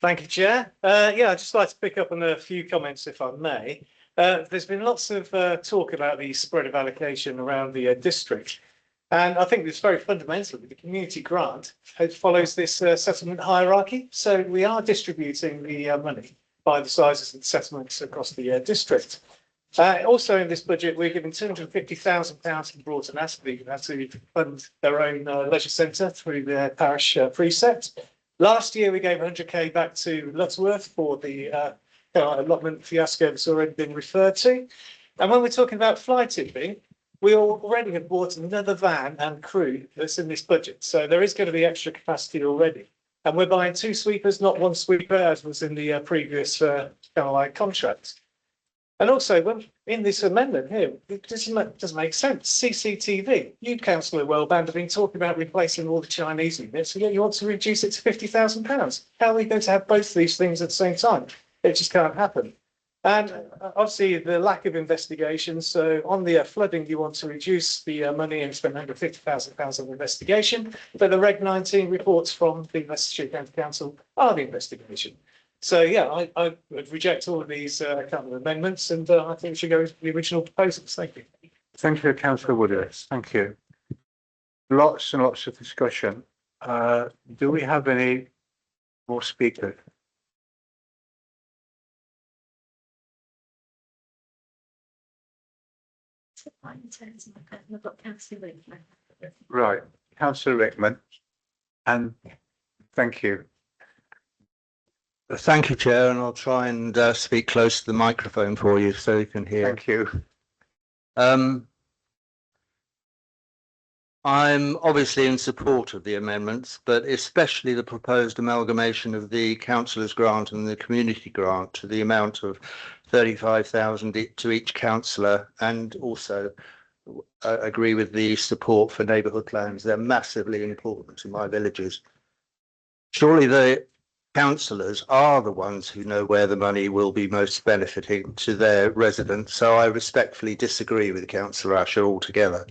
Thank you, Chair. Yeah, I'd just like to pick up on a few comments, if I may. There's been lots of talk about the spread of allocation around the district. And I think it's very fundamental that the community grant follows this settlement hierarchy. So we are distributing the money by the sizes of the settlements across the district. Also in this budget, we're giving £250,000 to Broughton Astley to fund their own leisure centre through their parish precept. Last year, we gave 100k back to Lutterworth for the allotment fiasco that's already been referred to. And when we're talking about fly tipping, we already have bought another van and crew that's in this budget. So there is going to be extra capacity already. And we're buying 2 sweepers, not 1 sweeper, as was in the previous contract. And also, when in this amendment here, it doesn't make sense. CCTV, you, Councillor Wellband, have been talking about replacing all the Chinese units, and yet you want to reduce it to £50,000. How are we going to have both these things at the same time? It just can't happen. And obviously, the lack of investigation. So on the flooding, you want to reduce the money and spend under £50,000 on investigation. But the Reg 19 reports from the Leicestershire County Council are the investigation. So, yeah, I would reject all of these kind of amendments, and I think we should go with the original proposals. Thank you. Thank you, councillor Woodywitz. Thank you. Lots and lots of discussion. Do we have any more speakers? Right, councillor Rickman, and thank you. Thank you, Chair, and I'll try and speak close to the microphone for you so you can hear. Thank you. I'm obviously in support of the amendments, but especially the proposed amalgamation of the councillor's grant and the community grant to the amount of 35,000 to each councillor, and also agree with the support for neighbourhood plans. They're massively important to my villages. Surely the councillors are the ones who know where the money will be most benefiting to their residents, so I respectfully disagree with Councillor Asher altogether.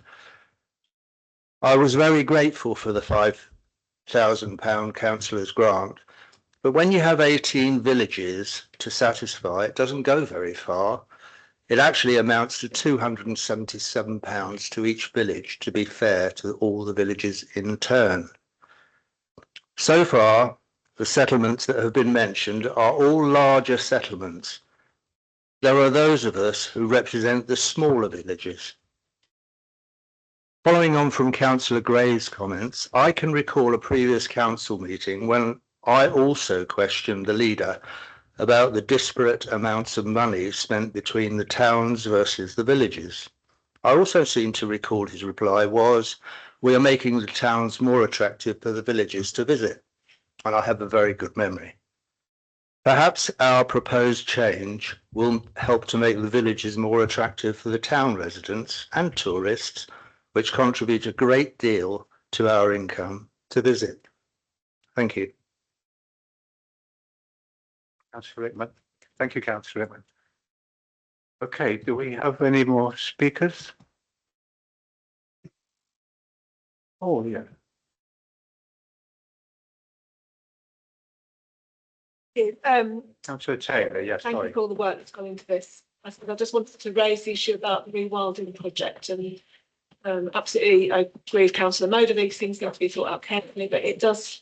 I was very grateful for the £5,000 councillor's grant, but when you have 18 villages to satisfy, it doesn't go very far. It actually amounts to £277 to each village, to be fair to all the villages in turn. So far, the settlements that have been mentioned are all larger settlements. There are those of us who represent the smaller villages. Following on from Councillor Gray's comments, I can recall a previous council meeting when I also questioned the leader about the disparate amounts of money spent between the towns versus the villages. I also seem to recall his reply was, "We are making the towns more attractive for the villages to visit." And I have a very good memory. Perhaps our proposed change will help to make the villages more attractive for the town residents and tourists, which contribute a great deal to our income to visit. Thank you. Councillor Rickman. Thank you, Councillor Rickman. Okay, do we have any more speakers? Oh, yeah. Councillor Taylor, yes, Thank sorry. you for all the work that's gone into this. I suppose I just wanted to raise the issue about the rewilding project, and absolutely I agree with Councillor Moder, these things need to be thought out carefully, but it does,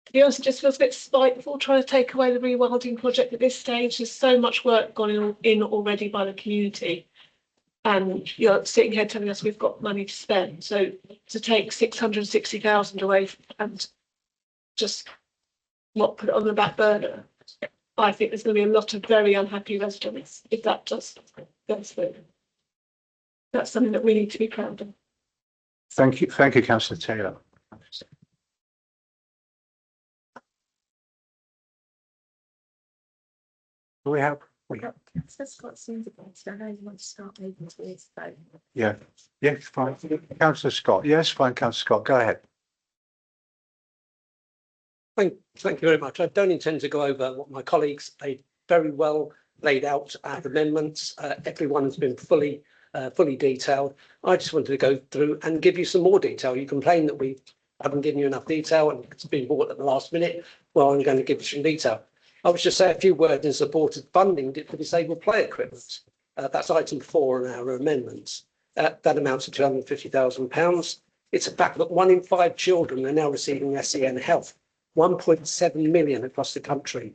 to be honest, it just feels a bit spiteful trying to take away the rewilding project at this stage. There's so much work gone in already by the community, and you're sitting here telling us we've got money to spend. So to take 660,000 away and just not put it on the back burner, I think there's going to be a lot of very unhappy residents if that does go through. That's something that we need to be proud of. Thank you, Councillor Taylor. We have. Councillor Scott seems about to, I know you want to start moving to this phone. Yeah, yes, fine. Councillor Scott, yes, fine, Councillor Scott, go ahead. Thank you very much. I don't intend to go over what my colleagues, a very well laid out our amendments. Everyone has been fully detailed. I just wanted to go through and give you some more detail. You complain that we haven't given you enough detail and it's been bought at the last minute. Well, I'm going to give you some detail. I was just say a few words in support of funding for disabled play equipment. That's item 4 in our amendments. That amounts to £250,000. It's a fact that 1 in 5 children are now receiving SEN health, 1.7 million across the country.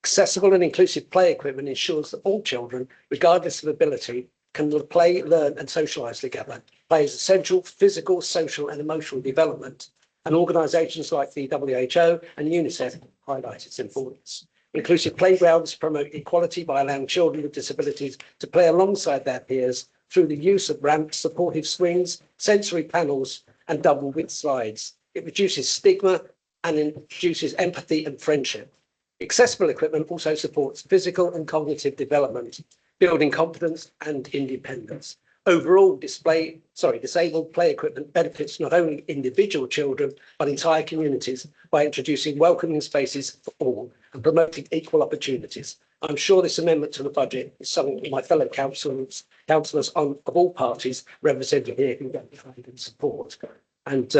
Accessible and inclusive play equipment ensures that all children, regardless of ability, can play, learn and socialise together. Play is essential physical, social and emotional development. And organisations like the WHO and UNICEF highlight its importance. Inclusive playgrounds promote equality by allowing children with disabilities to play alongside their peers through the use of ramps, supportive swings, sensory panels and double width slides. It reduces stigma and induces empathy and friendship. Accessible equipment also supports physical and cognitive development, building confidence and independence. Overall, disabled play equipment benefits not only individual children, but entire communities by introducing welcoming spaces for all and promoting equal opportunities. I'm sure this amendment to the budget is something that my fellow councillors of all parties represented here can get behind and support. And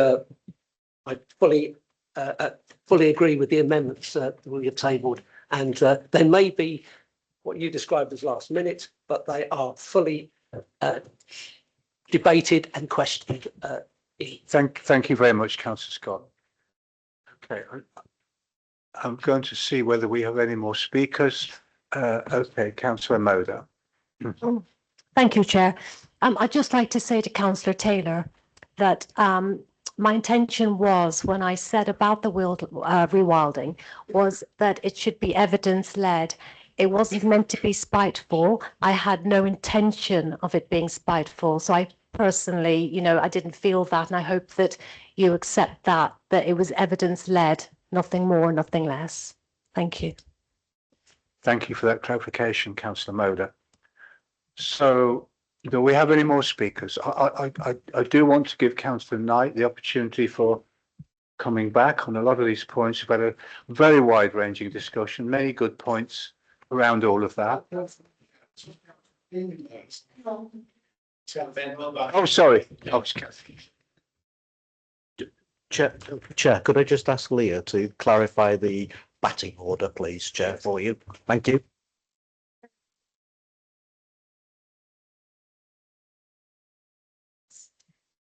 I fully agree with the amendments that we have tabled. And they may be what you described as last minute, but they are fully debated and questioned. Thank you very much, Councillor Scott. Okay, I'm going to see whether we have any more speakers. Okay, Councillor Moder. Thank you, Chair. I'd just like to say to Councillor Taylor that my intention was, when I said about the rewilding, was that it should be evidence-led. It wasn't meant to be spiteful. I had no intention of it being spiteful. So I personally, I didn't feel that, and I hope that you accept that it was evidence-led, nothing more, nothing less. Thank you. Thank you for that clarification, Councillor Moder. So, do we have any more speakers? I do want to give Councillor Knight the opportunity for coming back on a lot of these points. We've had a very wide-ranging discussion, many good points around all of that. Oh, sorry. Chair, could I just ask Leah to clarify the batting order, please, Chair, for you? Thank you.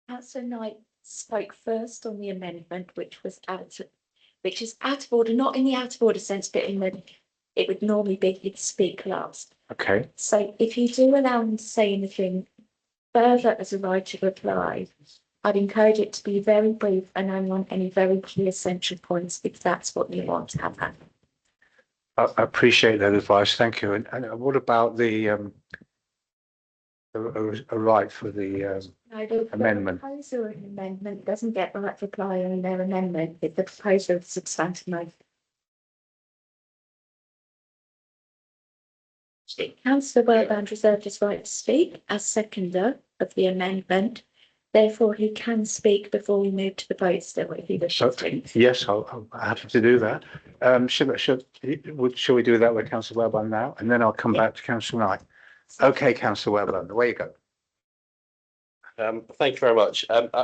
Councillor Knight spoke first on the amendment, which is out of order, not in the out of order sense, but in the it would normally be he'd speak last. Okay. So if you do allow him to say anything further as a right to reply, I'd encourage it to be very brief and only on any very key essential points, if that's what you want to have happen. I appreciate that advice. Thank you. And what about the a right for the amendment? The proposer of an amendment doesn't get the right to reply on their amendment if the proposer of the substantive motion. Councillor Wellbound reserved his right to speak as seconder of the amendment. Therefore, he can speak before we move to the vote still, if he wishes to. Yes, I'm happy to do that. Shall we do that with Councillor Wellbound now? And then I'll come back to Councillor Knight. Okay, Councillor Wellbound, away you go. Thank you very much. I'd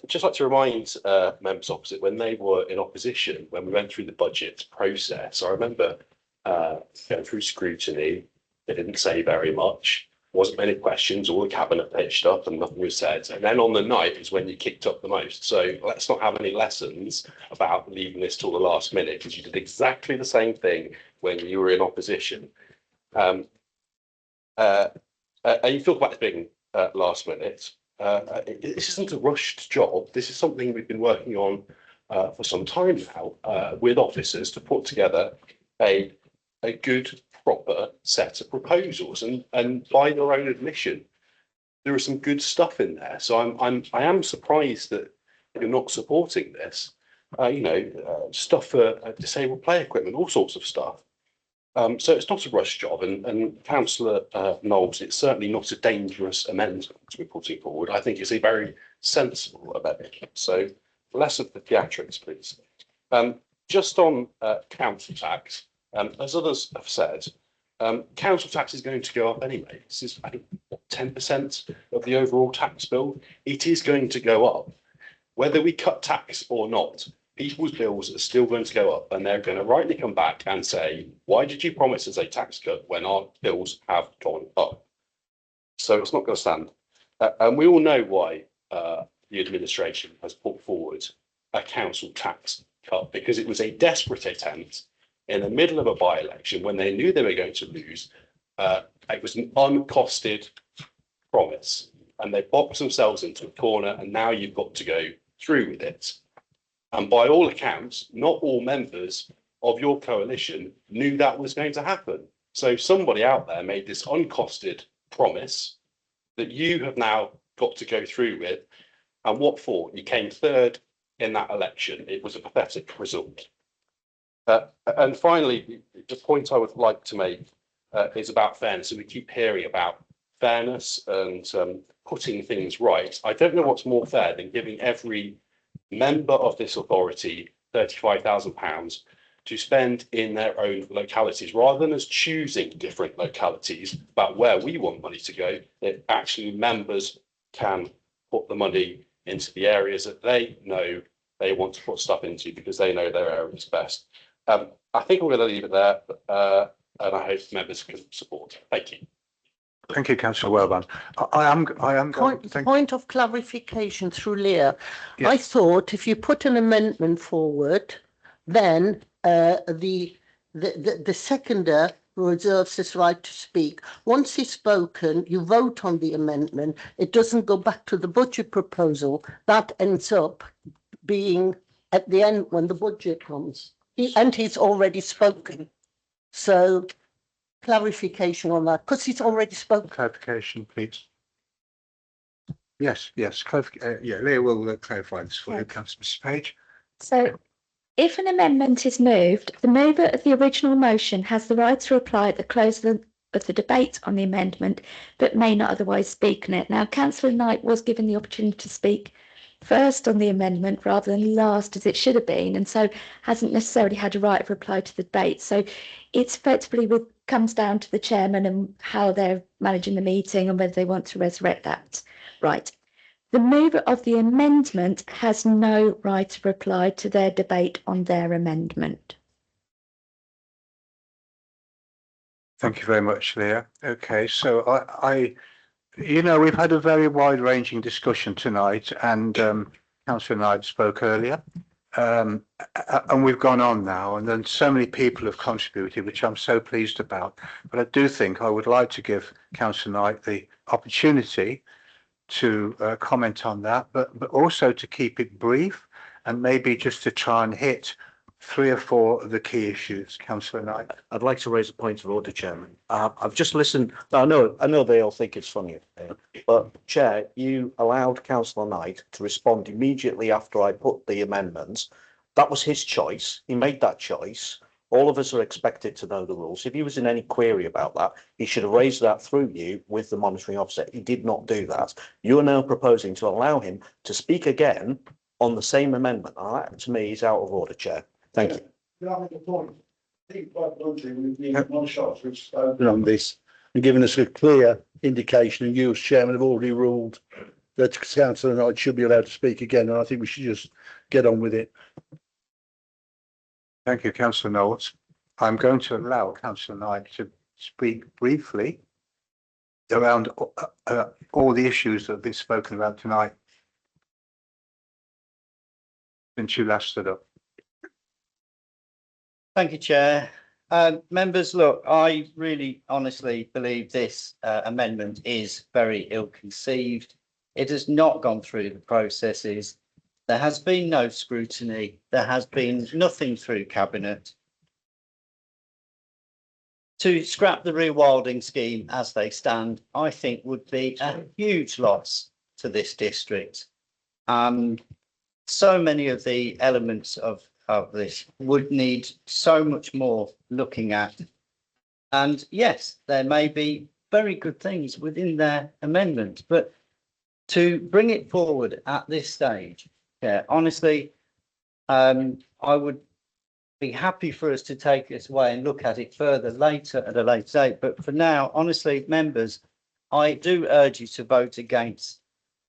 just like to remind members opposite, when they were in opposition, when we went through the budget process, I remember going through scrutiny. They didn't say very much. Wasn't many questions. All the cabinet pitched up and nothing was said. And then on the night is when you kicked up the most. So let's not have any lessons about leaving this till the last minute, because you did exactly the same thing when you were in opposition. And you talk about it being last minute. This isn't a rushed job. This is something we've been working on for some time now with officers to put together a good, proper set of proposals. And by their own admission, there is some good stuff in there. So I am surprised that you're not supporting this. Stuff for disabled play equipment, all sorts of stuff. So it's not a rush job, and Councillor Knowles, it's certainly not a dangerous amendment we're putting forward. I think it's a very sensible amendment. So less of the theatrics, please. Just on council tax, as others have said, Council tax is going to go up anyway. This is, I think, 10% of the overall tax bill. It is going to go up. Whether we cut tax or not, people's bills are still going to go up, and they're going to rightly come back and say, why did you promise us a tax cut when our bills have gone up? So it's not going to stand. And we all know why the administration has put forward a council tax cut, because it was a desperate attempt in the middle of a by-election when they knew they were going to lose. It was an uncosted promise, and they boxed themselves into a corner, and now you've got to go through with it. And by all accounts, not all members of your coalition knew that was going to happen. So somebody out there made this uncosted promise that you have now got to go through with. And what for? You came third in that election. It was a pathetic result. And finally, the point I would like to make is about fairness. And we keep hearing about fairness and putting things right. I don't know what's more fair than giving every member of this authority £35,000 to spend in their own localities, rather than us choosing different localities about where we want money to go. That actually members can put the money into the areas that they know they want to put stuff into, because they know their areas best. I think I'm going to leave it there, and I hope members can support. Thank you. Thank you, Councillor Wellborn. I am Point of clarification through Leah. Yes. I thought if you put an amendment forward, then the seconder reserves his right to speak. Once he's spoken, you vote on the amendment. It doesn't go back to the budget proposal. That ends up being at the end when the budget comes. And he's already spoken. So clarification on that, because he's already spoken. Clarification, please. Yes, yeah, Leah will clarify this for you, Councillor Mrs. Page. So if an amendment is moved, the mover of the original motion has the right to reply at the close of the debate on the amendment, but may not otherwise speak on it. Now, Councillor Knight was given the opportunity to speak first on the amendment rather than last, as it should have been, and so hasn't necessarily had a right of reply to the debate. So it's effectively comes down to the chairman and how they're managing the meeting and whether they want to resurrect that. Right. The mover of the amendment has no right of reply to their debate on their amendment. Thank you very much, Leah. Okay, so we've had a very wide-ranging discussion tonight, and Councillor Knight spoke earlier, and we've gone on now, and then so many people have contributed, which I'm so pleased about. But I do think I would like to give Councillor Knight the opportunity to comment on that, but also to keep it brief, and maybe just to try and hit 3 or 4 of the key issues. Councillor Knight. I'd like to raise a point of order, Chairman. I've just listened. I know they all think it's funny, but Chair, you allowed Councillor Knight to respond immediately after I put the amendments. That was his choice. He made that choice. All of us are expected to know the rules. If he was in any query about that, he should have raised that through you with the monitoring officer. He did not do that. You are now proposing to allow him to speak again on the same amendment. That, to me, is out of order, Chair. Thank you. I think quite bluntly, we've been one shot we've spoken on this and given us a clear indication, and you as chairman have already ruled that Councillor Knight should be allowed to speak again, and I think we should just get on with it. Thank you, Councillor Knowles. I'm going to allow Councillor Knight to speak briefly around all the issues that have been spoken about tonight since you last stood up. Thank you, Chair. Members, look, I really honestly believe this amendment is very ill-conceived. It has not gone through the processes. There has been no scrutiny. There has been nothing through Cabinet. To scrap the rewilding scheme as they stand, I think would be a huge loss to this district. So many of the elements of this would need so much more looking at. And yes, there may be very good things within their amendment, but to bring it forward at this stage, yeah, honestly, I would be happy for us to take this away and look at it further later at a later date. But for now, honestly, members, I do urge you to vote against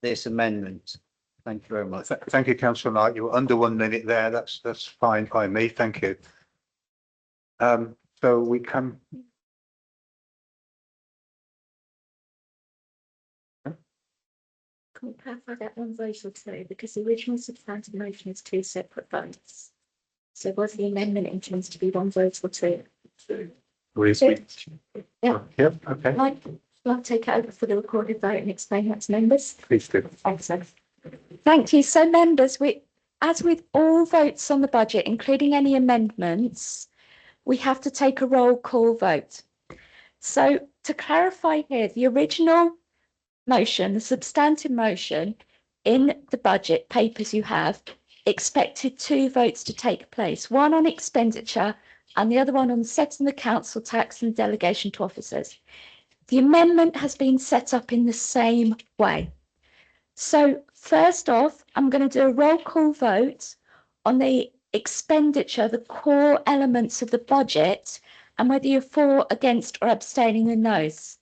this amendment. Thank you very much. Thank you, councillor Knight. You were under 1 minute there. That's fine by me. Thank you. So we can. Can we clarify that one vote or two? Because the original substantive motion is two separate votes. So was the amendment intended to be one vote or two? Two. Yeah. Yep, okay. I'll take it over for the recorded vote and explain that to members. Please do. Excellent. Thank you. So members, as with all votes on the budget, including any amendments, we have to take a roll call vote. So to clarify here, the original motion, the substantive motion in the budget papers you have expected two votes to take place, one on expenditure and the other one on setting the council tax and delegation to officers. The amendment has been set up in the same way. So first off, I'm going to do a roll call vote on the expenditure, the core elements of the budget, and whether you're for, against or abstaining with those.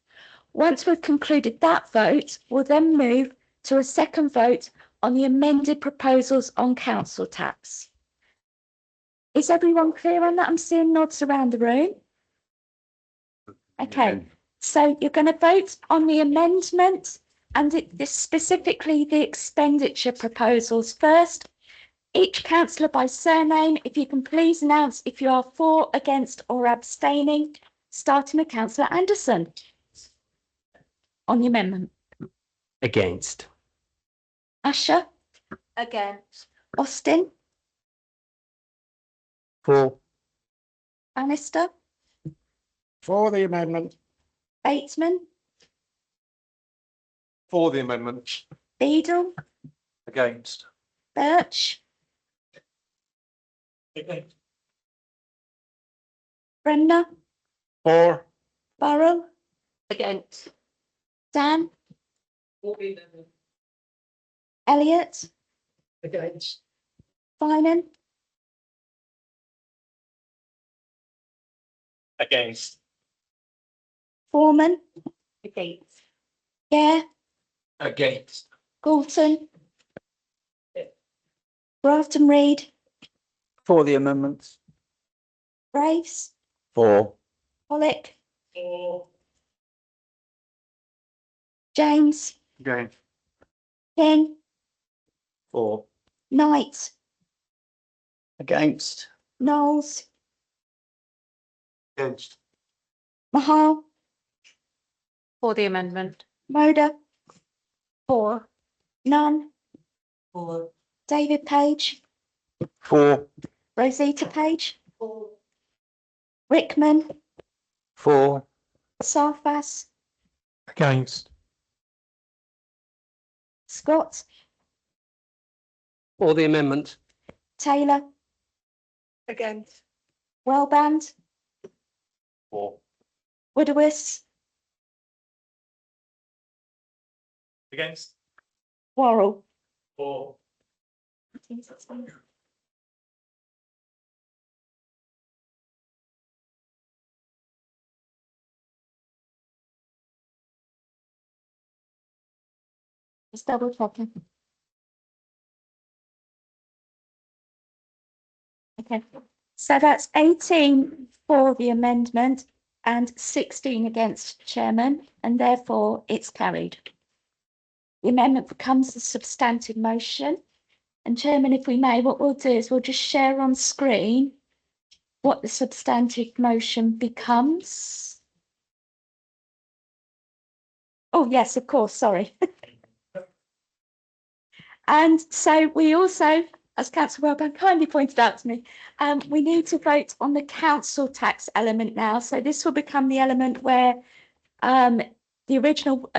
Once we've concluded that vote, we'll then move to a second vote on the amended proposals on council tax. Is everyone clear on that? I'm seeing nods around the room. Okay, so you're going to vote on the amendment and this specifically the expenditure proposals first. Each councillor by surname, if you can please announce if you are for, against or abstaining, starting with councillor Anderson. On the amendment. Against. Asher. Against. Austin. For. Bannister. For the amendment. Bateman. For the amendment. Beadle. Against. Birch. Against. Bremner. For. Burrell. Against. Dan. For the amendment. Elliott. Against. Finan. Against. Foreman. Against. Gare. Against. Galton. Grafton Reid. For the amendments. Graves. For. Pollock. James. Again. King. For. Knight. Against. Knowles. Against. Mahal. For the amendment. Moda. For. Nunn. For. David Page. For. Rosita Page. Rickman. For. Sarfas. Against. Scott. For the amendment. Taylor. Against. Wellband. For. Woodowis. Against. Worrell. For. Just double checking. Okay, so that's 18 for the amendment and 16 against Chairman, and therefore it's carried. The amendment becomes the substantive motion. And Chairman, if we may, what we'll do is we'll just share on screen what the substantive motion becomes. Oh, yes, of course, sorry. And so we also, as Councillor Wellband kindly pointed out to me, we need to vote on the council tax element now. So this will become the element where the original